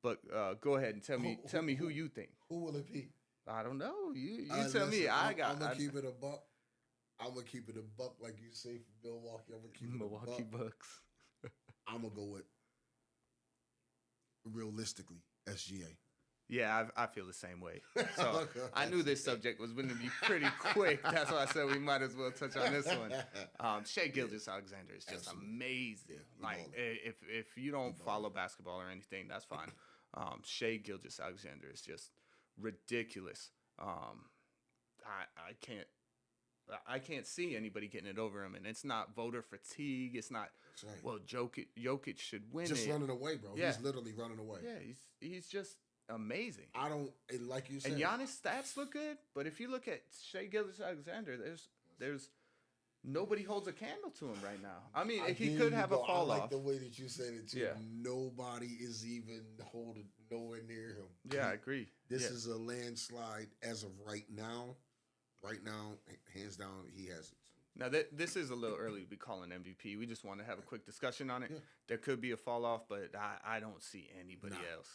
But go ahead and tell me who you think. Who will it be? I don't know. You tell me. Listen, I I'm gonna keep it a buck. I'm gonna keep it a buck, like you say, for Milwaukee. I'm gonna keep it Milwaukee a buck. Bucks. I'm gonna go with realistically SGA. Yeah, I feel the same way. So I knew this subject was going to be pretty quick. That's why I said we might as well touch on this one. Shea Gilgeous-Alexander is just Absolutely. amazing. Yeah, Like if you don't follow basketball or anything, that's fine. Shea Gilgeous-Alexander is just ridiculous. I can't see anybody getting it over him, and it's not voter fatigue. It's not. That's right. Well, Jokic should win Just it. running away, bro. Yeah. He's literally running away. Yeah, he's just amazing. I don't like you said. And Giannis' stats look good, but if you look at Shea Gilgeous-Alexander, there's nobody holds a candle to him right now. I mean, he could have a fall I like off. the way that you said it too. Yeah. Nobody is even holding nowhere near him. Yeah, I agree. This Yeah. is a landslide as of right now. Right now, hands down, he has it. Now this is a little early to be calling MVP. We just want to have a quick discussion on it. Yeah. There could be a fall off, but I don't see anybody Nah, else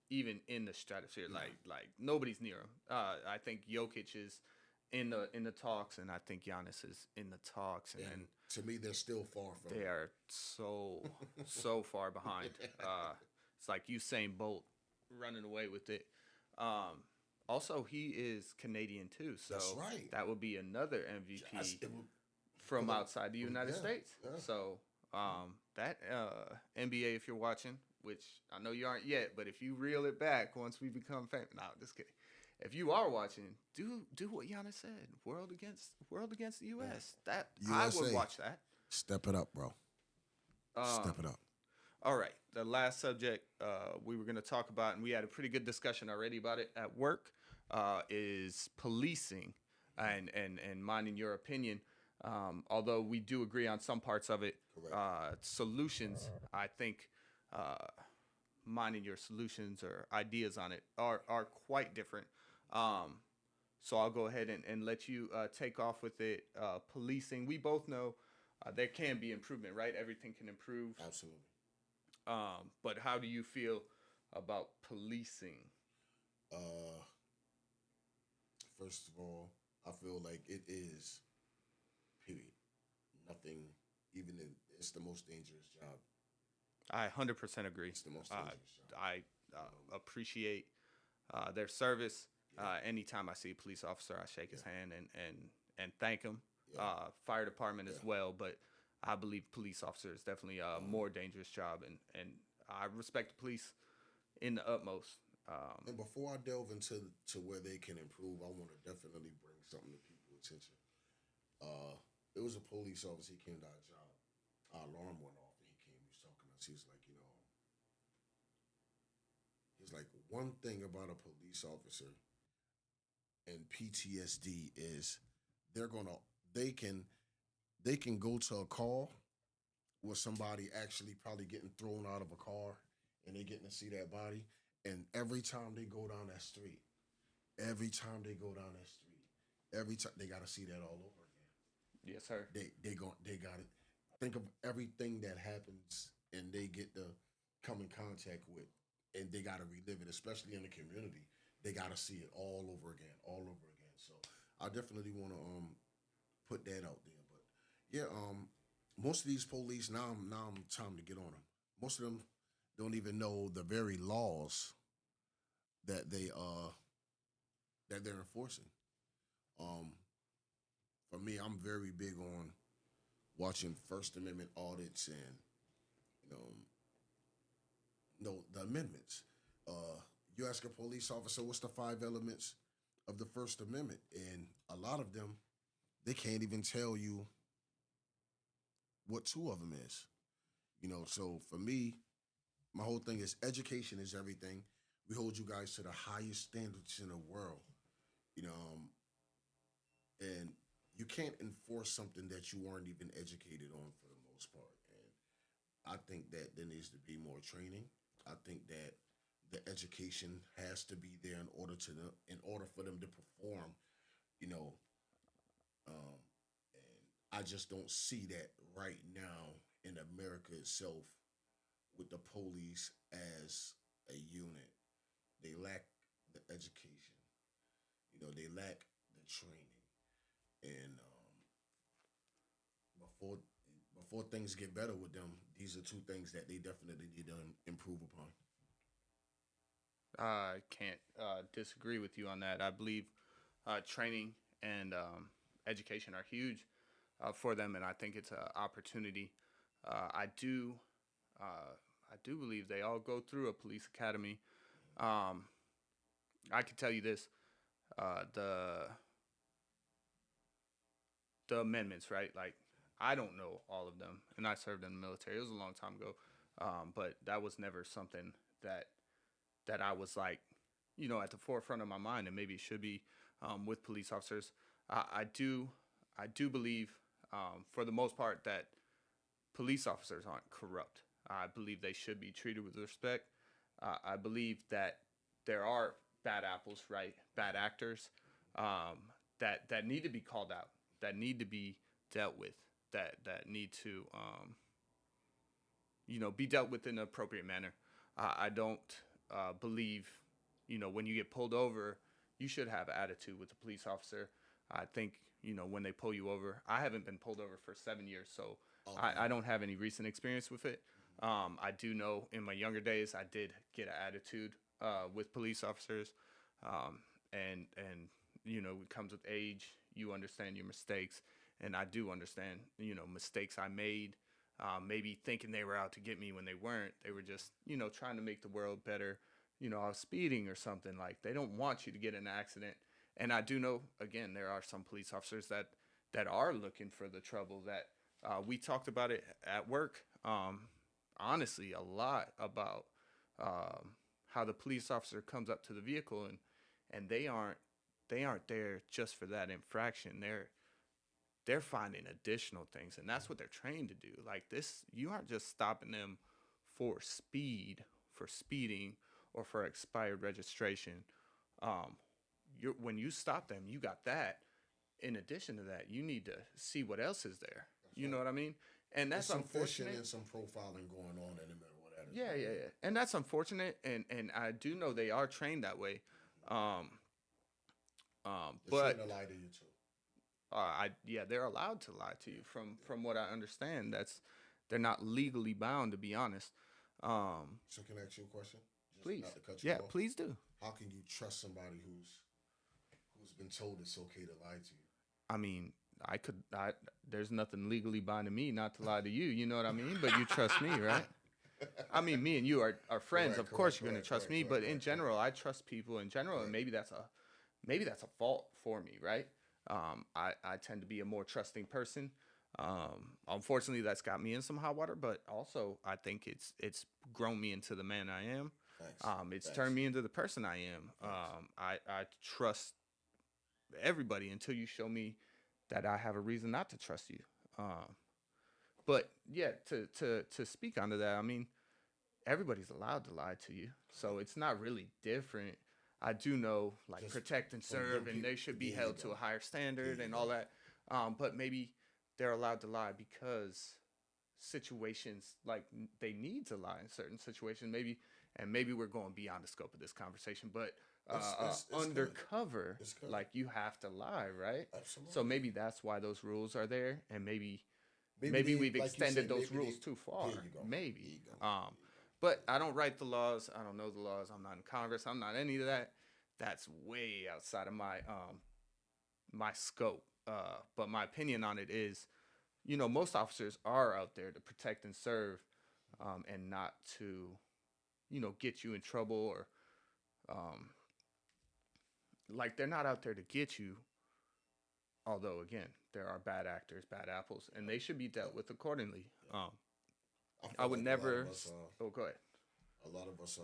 even in the stratosphere. Like nobody's near him. I think Jokic is in the talks, and I think Giannis is in the talks, and then To me, they're still far from they it. are so far behind. It's like Usain Bolt running away with it. Also, he is Canadian too, so That's right. that would be another MVP It would- from outside the United yeah, States. yeah. So that NBA, if you're watching, which I know you aren't yet, but if you reel it back once we become famous, no, just kidding. If you are watching, do what Giannis said. World against the U.S. That I would USA. watch that. Step it up, bro. Step it up. All right, the last subject we were going to talk about, and we had a pretty good discussion already about it at work, is policing, and mine in your opinion. Although we do agree on some parts of it, solutions, I think mine and your solutions or ideas on it are quite different. So I'll go ahead and let you take off with it. Policing, we both know there can be improvement, right? Everything can improve. Absolutely. But how do you feel about policing? First of all, I feel like it is, period. Nothing, it's the most dangerous job. I 100% agree. It's the most dangerous job. I appreciate their service. Anytime I see a police officer, I shake his hand and thank him. Yeah. Fire department as well, but I believe police officer is definitely a more dangerous job, and I respect the police in the utmost. And before I delve into where they can improve, I want to definitely bring something to people's attention. There was a police officer. He came to our job. Our alarm went off, and he came. He was talking to us. He was like, one thing about a police officer and PTSD is they can go to a call with somebody actually probably getting thrown out of a car, and they getting to see that body. And every time they go down that street, every time they got to see that all over again. Yes, sir. They got it. Think of everything that happens, and they get to come in contact with, and they got to relive it, especially in the community. They got to see it all over again. So I definitely want to put that out there. But yeah, most of these police now I'm time to get on them. Most of them don't even know the very laws that they're enforcing. For me, I'm very big on watching First Amendment audits and the amendments. You ask a police officer, what's the five elements of the First Amendment? And a lot of them, they can't even tell you what two of them is. So for me, my whole thing is education is everything. We hold you guys to the highest standards in the world. You know, um, and you can't enforce something that you weren't even educated on for the most part. And I think that there needs to be more training. I think that the education has to be there in order for them to perform. You know, um, and I just don't see that right now in America itself with the police as a unit. They lack the education. They lack the training, and before before things get better with them, these are two things that they definitely need to improve upon. I can't disagree with you on that. I believe training and education are huge for them, and I think it's an opportunity. I do, I do believe they all go through a police academy. Um, I can tell you this: uh, the the amendments, right? Like I don't know all of them, and I served in the military. It was a long time ago, but that was never something that I was like, at the forefront of my mind, and maybe it should be with police officers. I do, I do believe, for the most part, that police officers aren't corrupt. I believe they should be treated with respect. I believe that there are bad apples, right? Bad actors um, that need to be called out, that need to be dealt with, that need to be dealt with in an appropriate manner. I don't believe, when you get pulled over, you should have attitude with the police officer. I think, when they pull you over, I haven't been pulled over for 7 years, so Okay. I don't have any recent experience with it. I do know in my younger days, I did get an attitude with police officers. Um, and, it comes with age. You understand your mistakes. And I do understand, mistakes I made, maybe thinking they were out to get me when they weren't. They were just, trying to make the world better. I was speeding or something. Like they don't want you to get in an accident. And I do know, again, there are some police officers that are looking for the trouble. That we talked about it at work. Honestly, a lot about how the police officer comes up to the vehicle and they aren't there just for that infraction. They're finding additional things, and that's what they're trained to do. Like this, you aren't just stopping them for for speeding, or for expired registration. Um, when you stop them, you got that. In addition to that, you need to see what else is there. That's You know right. what I mean? And There's that's some fishing unfortunate. and some profiling going on in the middle of that as Yeah, well. yeah, Yeah. yeah. And that's unfortunate. And I do know they are trained that way. Um, They're trying but to lie to you too. yeah, they're allowed to lie to you. From what I understand, they're not legally bound, to be honest. Um, So can I ask you a question? Just please, not to cut you yeah, off. please do. How can you trust somebody who's been told it's okay to lie to I mean, I could. There's nothing legally binding me not to lie to you. You know what I mean? But you trust me, right? you? I mean, me and you are friends. Correct, Of course, correct, you're gonna correct, trust correct, me. correct, But in correct, correct, general, I trust people in general, and correct. maybe that's a fault for me, right? I tend to be a more trusting person. Unfortunately, that's got me in some hot water, but also I think it's grown me into the man I am. Thanks, It's thanks, turned me into the person I am. thanks. I trust everybody until you show me that I have a reason not to trust you. Um, but yeah, to speak onto that, I mean, everybody's allowed to lie to you, so it's not really different. I do know like Just protect and from them serve, and people. they should be There you held go. to a higher There standard you and go. all that. But maybe they're allowed to lie because situations like they need to lie in certain situations. Maybe we're going beyond the scope of this conversation, but It's good. undercover, It's good. like you have to lie, right? So Absolutely. maybe that's why those rules are there, and Maybe maybe they, we've like you extended said, those maybe they. rules too There far. you go. There Maybe. you go. Um, There you go. but I don't write the laws. I don't know the laws. I'm not in Congress. I'm not any of that. That's way outside of my scope. But my opinion on it is, most officers are out there to protect and serve, and not to, get you in trouble or um, like they're not out there to get you. Although again, there are bad actors, bad apples, and they should be dealt with accordingly. I I feel would like a lot of never. us, Oh, go ahead. a lot of us,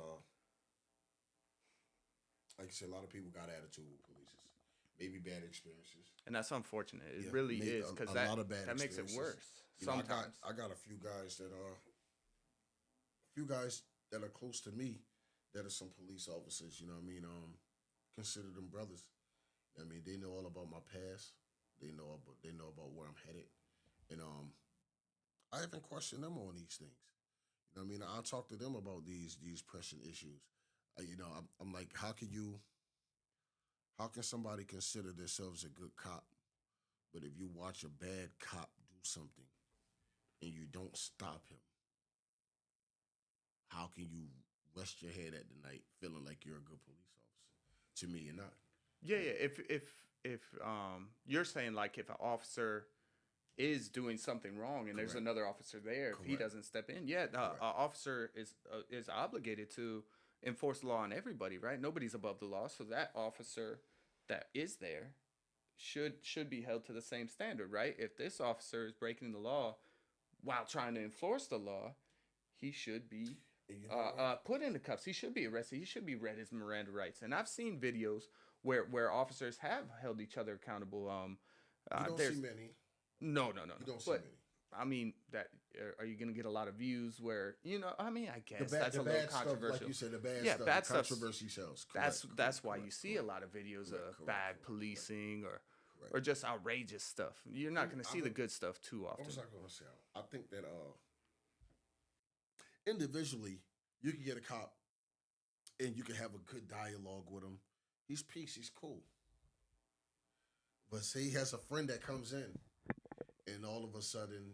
like I said, a lot of people got attitude with police. Maybe bad experiences. And that's unfortunate. It Yeah, really maybe is because a that lot of bad that makes it experiences. worse You know, sometimes. I got a few guys that are close to me that are some police officers. You know what I mean? Consider them brothers. I mean, they know all about my past. They know about where I'm headed, and I haven't questioned them on these things. You know what I mean? I talk to them about these pressing issues. I'm like, how can somebody consider themselves a good cop, but if you watch a bad cop do something and you don't stop him, how can you rest your head at the night feeling like you're a good police officer? To me, you're not. Yeah, yeah. If you're saying like if an officer is doing something wrong and there's Correct. another officer there, if he Correct. doesn't step in, yeah, the Correct. officer is obligated to enforce the law on everybody, right? Nobody's above the law, so that officer that is there should be held to the same standard, right? If this officer is breaking the law while trying to enforce the law, he should be And you know what? put in the cuffs. He should be arrested. He should be read his Miranda rights. And I've seen videos where officers have held each other accountable. You don't see There's many. no. You don't see But many. I mean, that are you going to get a lot of views where I mean, I The guess bad, that's the a little bad stuff, controversial. like you said, the bad Yeah, stuff, bad the stuff. controversy sells. That's Correct, that's correct, why you correct, see a correct, lot of videos correct, of correct, bad correct, policing correct. or just outrageous stuff. You're not going to see the I, good stuff too I often. was not gonna say. I think that individually, you can get a cop and you can have a good dialogue with him. He's peace. He's cool. But say he has a friend that comes in, and all of a sudden,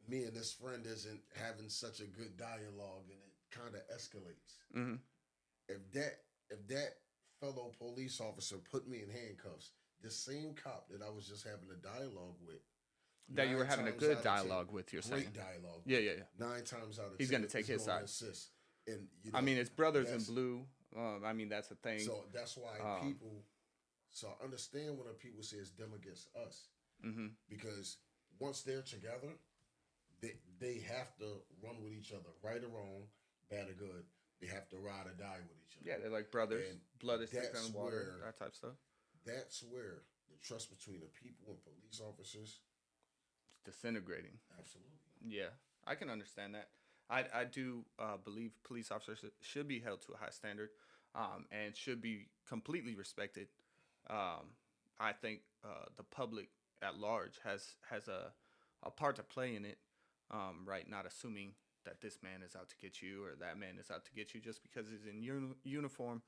me and this friend isn't having such a good dialogue, and it kind of escalates. Hmm. If that fellow police officer put me in handcuffs, the same cop that I was just having a dialogue with, That you were nine having a times good out of 10, dialogue with, you're saying. great dialogue. Yeah, With, yeah, yeah. 9 times out of He's 10, going to take is his going side. to assist. And I mean, it's brothers in that's blue. I mean, that's a thing. so that's why Um, people. So I understand when people say it's them against us, hmm because once they're together, they have to run with each other, right or wrong, bad or good. They have to ride or die with each other. Yeah, they're like brothers. And Blood is thicker that's than water. where That type of stuff. that's where the trust between the people and police officers, It's disintegrating. absolutely. Yeah, I can understand that. I do believe police officers should be held to a high standard, and should be completely respected. I think the public at large has a part to play in it, right? Not assuming that this man is out to get you or that man is out to get you just because he's in uniform,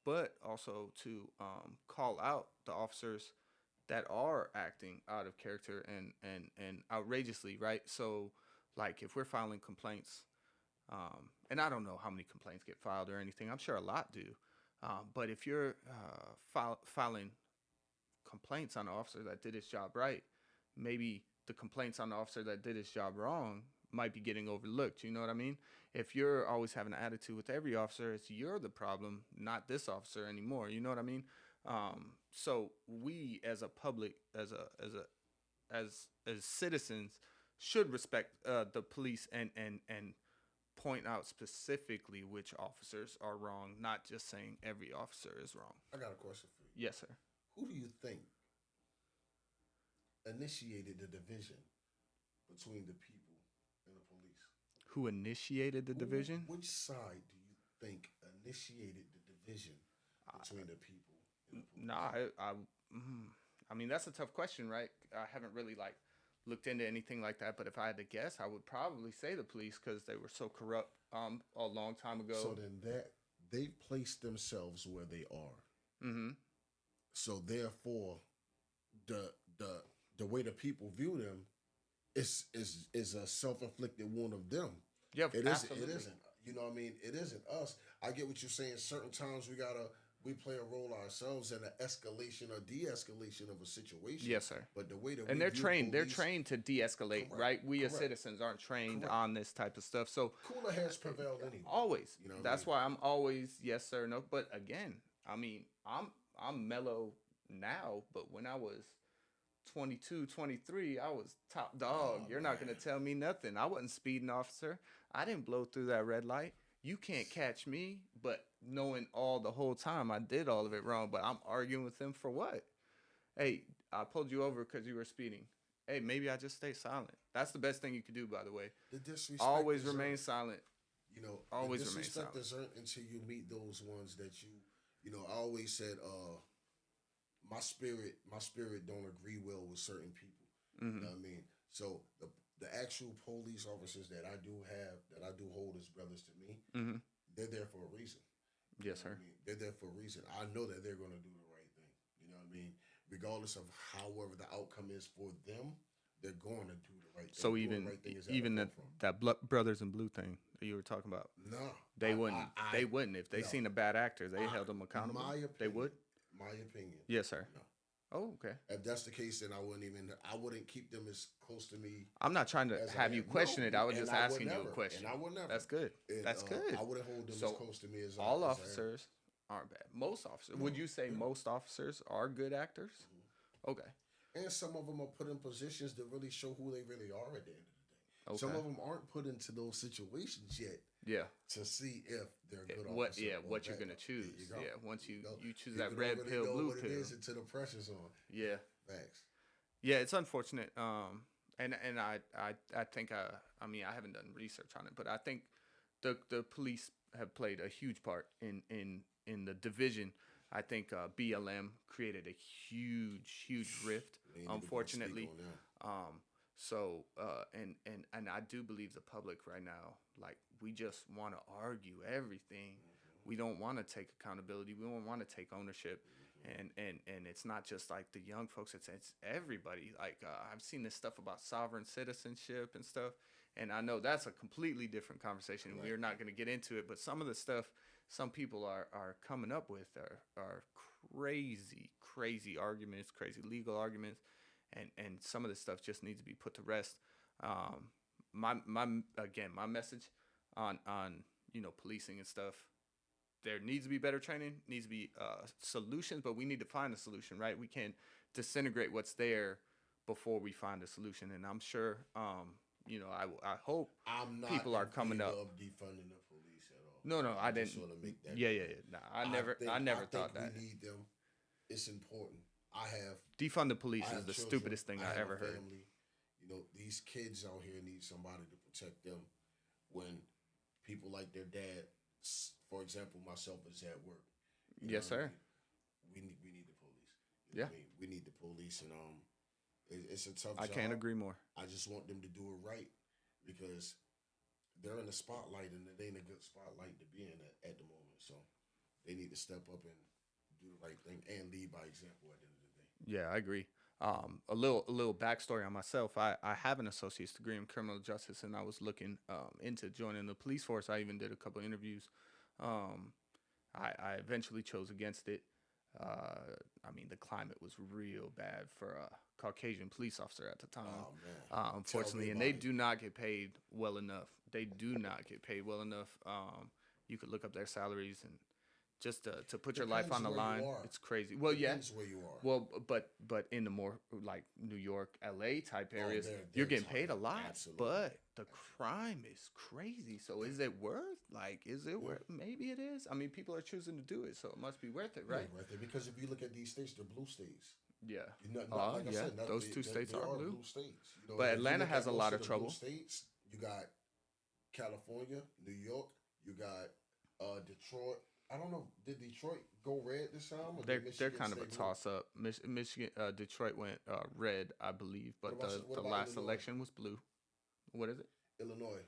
but also to call out the officers that are acting out of character and outrageously, right? So, like, if we're filing complaints, and I don't know how many complaints get filed or anything, I'm sure a lot do. But if you're filing complaints on the officer that did his job right, maybe the complaints on the officer that did his job wrong might be getting overlooked. You know what I mean? If you're always having an attitude with every officer, it's you're the problem, not this officer anymore. You know what I mean? So we, as a public, as citizens, should respect the police and point out specifically which officers are wrong, not just saying every officer is wrong. I got a question for you. Yes, sir. Who do you think initiated the division between the people and the police? Who initiated the division? Which side do you think initiated the division between the people and the police? Nah, I mean that's a tough question, right? I haven't really like looked into anything like that, but if I had to guess, I would probably say the police because they were so corrupt a long time ago. So then that they placed themselves where they are. Mm-hmm. So therefore, the the way the people view them is a self inflicted wound of them. Yeah, It isn't. absolutely. It isn't. You know what I mean? It isn't us. I get what you're saying. Certain times we gotta we play a role ourselves in the escalation or de-escalation of a situation. Yes, sir. But the way that And we they're view trained. They're police, trained to de-escalate, correct, right? We as correct, citizens aren't trained correct. on this type of stuff. So Cooler heads prevailed anyway. always, You know what I that's mean? why I'm always yes sir no. But again, I mean, I'm mellow now, but when I was 22, 23, I was top dog. Oh You're not man, gonna tell me nothing. I wasn't speeding, officer. I didn't blow through that red light. You can't catch me. But knowing all the whole time I did all of it wrong, but I'm arguing with them for what? Hey, I pulled you over because you were speeding. Hey, maybe I just stay silent. That's the best thing you could do, by the way. the disrespect Always is remain earned. silent. The Always remain disrespect silent. is earned until you meet those ones that I always said, my spirit don't agree well with certain people. You Hmm. know what I mean? So the actual police officers that I do have, that I do hold as brothers to me, Hmm. they're there for a reason. You Yes, know what sir. I mean? They're there for a reason. I know that they're gonna do the right thing. You know what I mean? Regardless of however the outcome is for them, they're going to do the right thing. So Doing the even right thing is at the even forefront. brothers in blue thing that you were talking about, No, they wouldn't. They wouldn't if they no. seen a bad actor. They held them In accountable. my They opinion, would. my opinion, Yes, sir. no. Oh, okay. If that's the case, then I wouldn't keep them as close to me I'm not trying to as I have am. you question No, it. I was and just I would asking you a never, question. and I would never. That's good. And That's good. I wouldn't hold them as So close to me as all I am. officers aren't bad. Most officers. No, Would you say no. most officers are good actors? Okay. And some of them are put in positions to really show who they really are at the end of the day. Some Okay. of them aren't put into those situations yet Yeah. to see if they're a good What? officer Yeah. or What you're bad. gonna There choose? you go. Yeah. Once There you go. you choose that People red already pill, know blue what it pill. is until the pressure's on. Yeah. Facts. Yeah. It's unfortunate. And I think I mean I haven't done research on it, but I think the police have played a huge part in the division. I think BLM created a huge rift. We ain't even gonna speak Unfortunately, on that. um, so and I do believe the public right now, like we just want to argue everything. We don't want to take accountability. We don't want to take ownership. And it's not just like the young folks. It's everybody. Like I've seen this stuff about sovereign citizenship and stuff. And I know that's a completely different conversation. Correct. We're not going to get into it. But some of the stuff some people are coming up with are crazy arguments, crazy legal arguments, and some of this stuff just needs to be put to rest. My message on policing and stuff. There needs to be better training, needs to be solutions, but we need to find a solution, right? We can't disintegrate what's there before we find a solution. And I'm sure, I hope I'm not people are in coming favor up. of defunding the police at all. No, I didn't. Just want to make that Yeah. clear. Nah, I never thought think that. we need them. It's important. Defund the police I is have the children. stupidest thing I I have ever a heard. family. These kids out here need somebody to protect them when people like their dad, for example, myself is at work. You know Yes, what I sir. mean? We need the police. You know Yeah. what I mean? We need the police, and it's a tough I job. can't agree more. I just want them to do it right because they're in the spotlight, and it ain't a good spotlight to be in at the moment. So they need to step up and do the right thing and lead by example at the end of the day. Yeah, I agree. A little backstory on myself. I have an associate's degree in criminal justice, and I was looking into joining the police force. I even did a couple interviews. Um, I eventually chose against it. I mean, the climate was real bad for a Caucasian police officer at the time. Oh man, Unfortunately, and they do not get paid well enough. They do not get paid well enough. You could look up their salaries and just to put your life on the Depends where you line. are. It's crazy. Well, yeah. Depends where you are. Well, but in the more like New York, LA type areas, they're you're getting paid a lot. absolutely. But the crime is crazy. So is it worth? Like, is it worth? Maybe it is. I mean, people are choosing to do it, so it must be worth it, right? Yeah, right there. Because if you look at these states, they're blue states. Yeah. Like I Yeah. said, Those two states they are blue. states. But if you Atlanta look has at a most lot of of the blue trouble. states, you got California, New York, you got Detroit. I don't know. Did Detroit go red this time? Or They're did Michigan kind of a stay blue? toss up. Michigan, Detroit went red, I believe, but What the about last Illinois? election was blue. What is it? Illinois.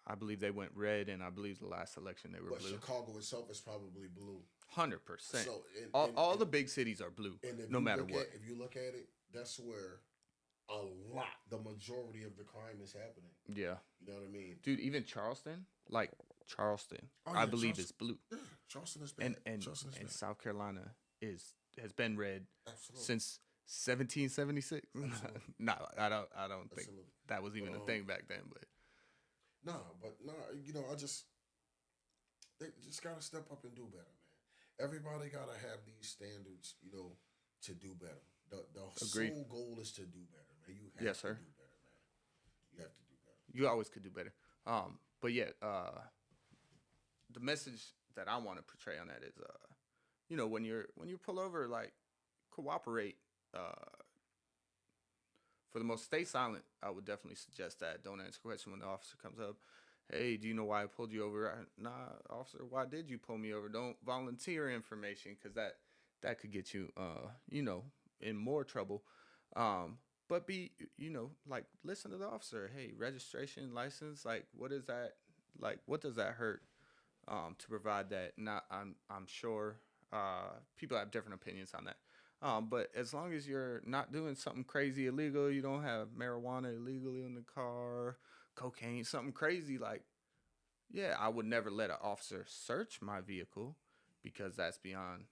I believe they went red, and I believe the last election they were But blue. Chicago itself is probably blue. 100%. So All the big cities are blue, and if no you matter look what. if you look at it, that's where a lot, the majority of the crime is happening. Yeah, You know what I mean? dude. Even Charleston, Oh, I yeah, believe Charleston. is blue. Yeah, Charleston is bad. Charleston is And bad. South Carolina has been red Absolutely. since 1776. Absolutely. No, I don't think Absolutely. that was But even a thing back then. But you know, they just gotta step up and do better, man. Everybody gotta have these standards, you know, to do better. The agree. sole goal is to do better, man. You have Yes, to sir. do better, man. You have to do better. You always could do better. But yeah, the message that I want to portray on that is, when you pull over, like, cooperate. For the most, stay silent. I would definitely suggest that. Don't answer a question when the officer comes up. Hey, do you know why I pulled you over? Nah, officer, why did you pull me over? Don't volunteer information, because that could get you, in more trouble. But be, like, listen to the officer. Hey, registration, license, like, what is that? Like, what does that hurt? To provide that. Not, I'm sure people have different opinions on that. But as long as you're not doing something crazy illegal, you don't have marijuana illegally in the car, cocaine, something crazy, like, yeah, I would never let an officer search my vehicle, because that's beyond,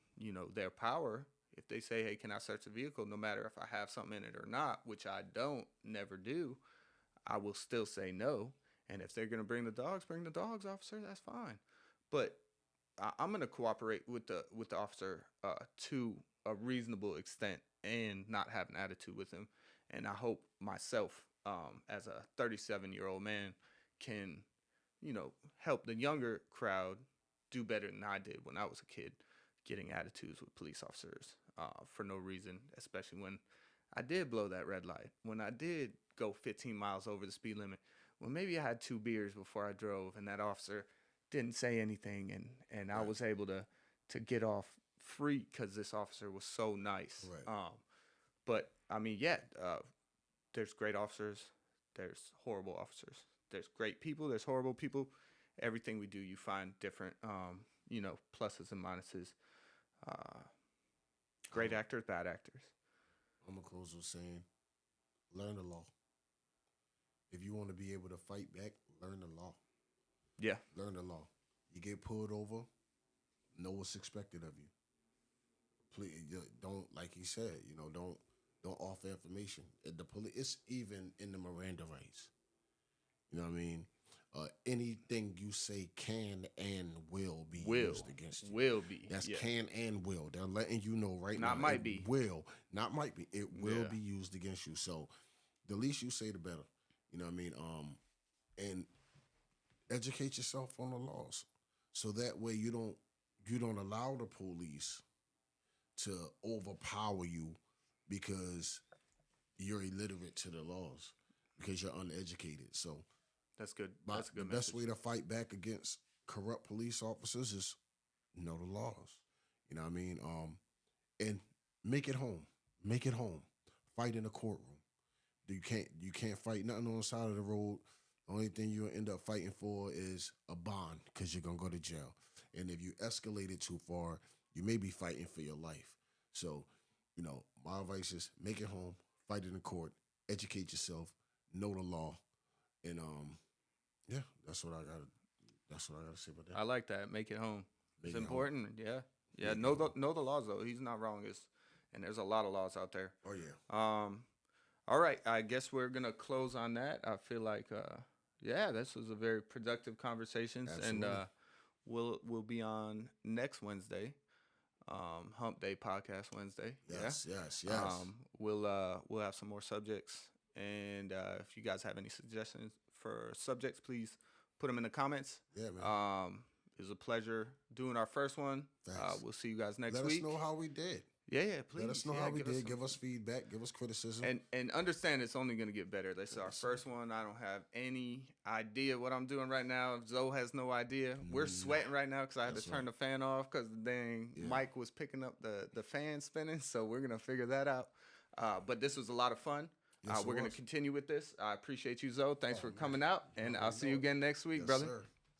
their power. If they say, hey, can I search the vehicle, no matter if I have something in it or not, which I don't, never do, I will still say no. And if they're going to bring the dogs, officer, that's fine. But I'm going to cooperate with the officer to a reasonable extent, and not have an attitude with him. And I hope myself, as a 37-year-old man, can, help the younger crowd do better than I did when I was a kid, getting attitudes with police officers for no reason, especially when I did blow that red light, when I did go 15 miles over the speed limit, when maybe I had 2 beers before I drove, and that officer didn't say anything, and I Right. was able to get off free because this officer was so nice. Right. But I mean, yeah, there's great officers, there's horrible officers, there's great people, there's horrible people. Everything we do, you find different, pluses and minuses. Uh, I'm Great actors, bad actors. I'm gonna close with saying, learn the law. If you want to be able to fight back, learn the law. Yeah, Learn the law. You get pulled over, know what's expected of you. Please don't, like he said, don't offer information. The police, it's even in the Miranda rights. You know what I mean? Anything you say can and will be will used against you. will be. That's Yeah, can and will. They're letting you know right not now. It might be. will, not might be. It will Yeah, be used against you. So the least you say, the better. You know what I mean? And educate yourself on the laws, so that way you don't allow the police to overpower you because you're illiterate to the laws, because you're uneducated. So that's good. That's a the good best message. way to fight back against corrupt police officers is know the laws. You know what I mean? And make it home. Make it home. Fight in the courtroom. You can't fight nothing on the side of the road. The only thing you'll end up fighting for is a bond, because you're gonna go to jail. And if you escalate it too far, you may be fighting for your life. So, my advice is make it home, fight it in court, educate yourself, know the law, and yeah, that's what I gotta say about that. I like that. Make it home. It's Make it home. important. Yeah, yeah. Make it home. Know the laws though. He's not wrong. And there's a lot of laws out there. Oh yeah. All right. I guess we're gonna close on that. I feel like, yeah, this was a very productive conversations, and Absolutely. we'll be on next Wednesday, Hump Day Podcast Wednesday. Yeah. Yes, yes, yes. We'll have some more subjects, and if you guys have any suggestions for subjects, please put them in the comments. Yeah, man. It was a pleasure doing our first one. Thanks. We'll see you guys next Let week. us know how we did. Yeah, please. Let us know yeah, how we did. some- Give us feedback. Give us criticism. and understand it's only going to get better. This is our Yes, first one. I don't have any idea what I'm doing right now. Zoe has no idea. We're sweating right now because I had to That's turn the fan off because the dang Yeah. mic was picking up the fan spinning. So we're going to figure that out. But this was a lot of fun. Yes, it We're going to was. continue with this. I appreciate you, Zoe. Thanks for man. coming out. And You I'll see you know it. again next week, Yes, brother. sir.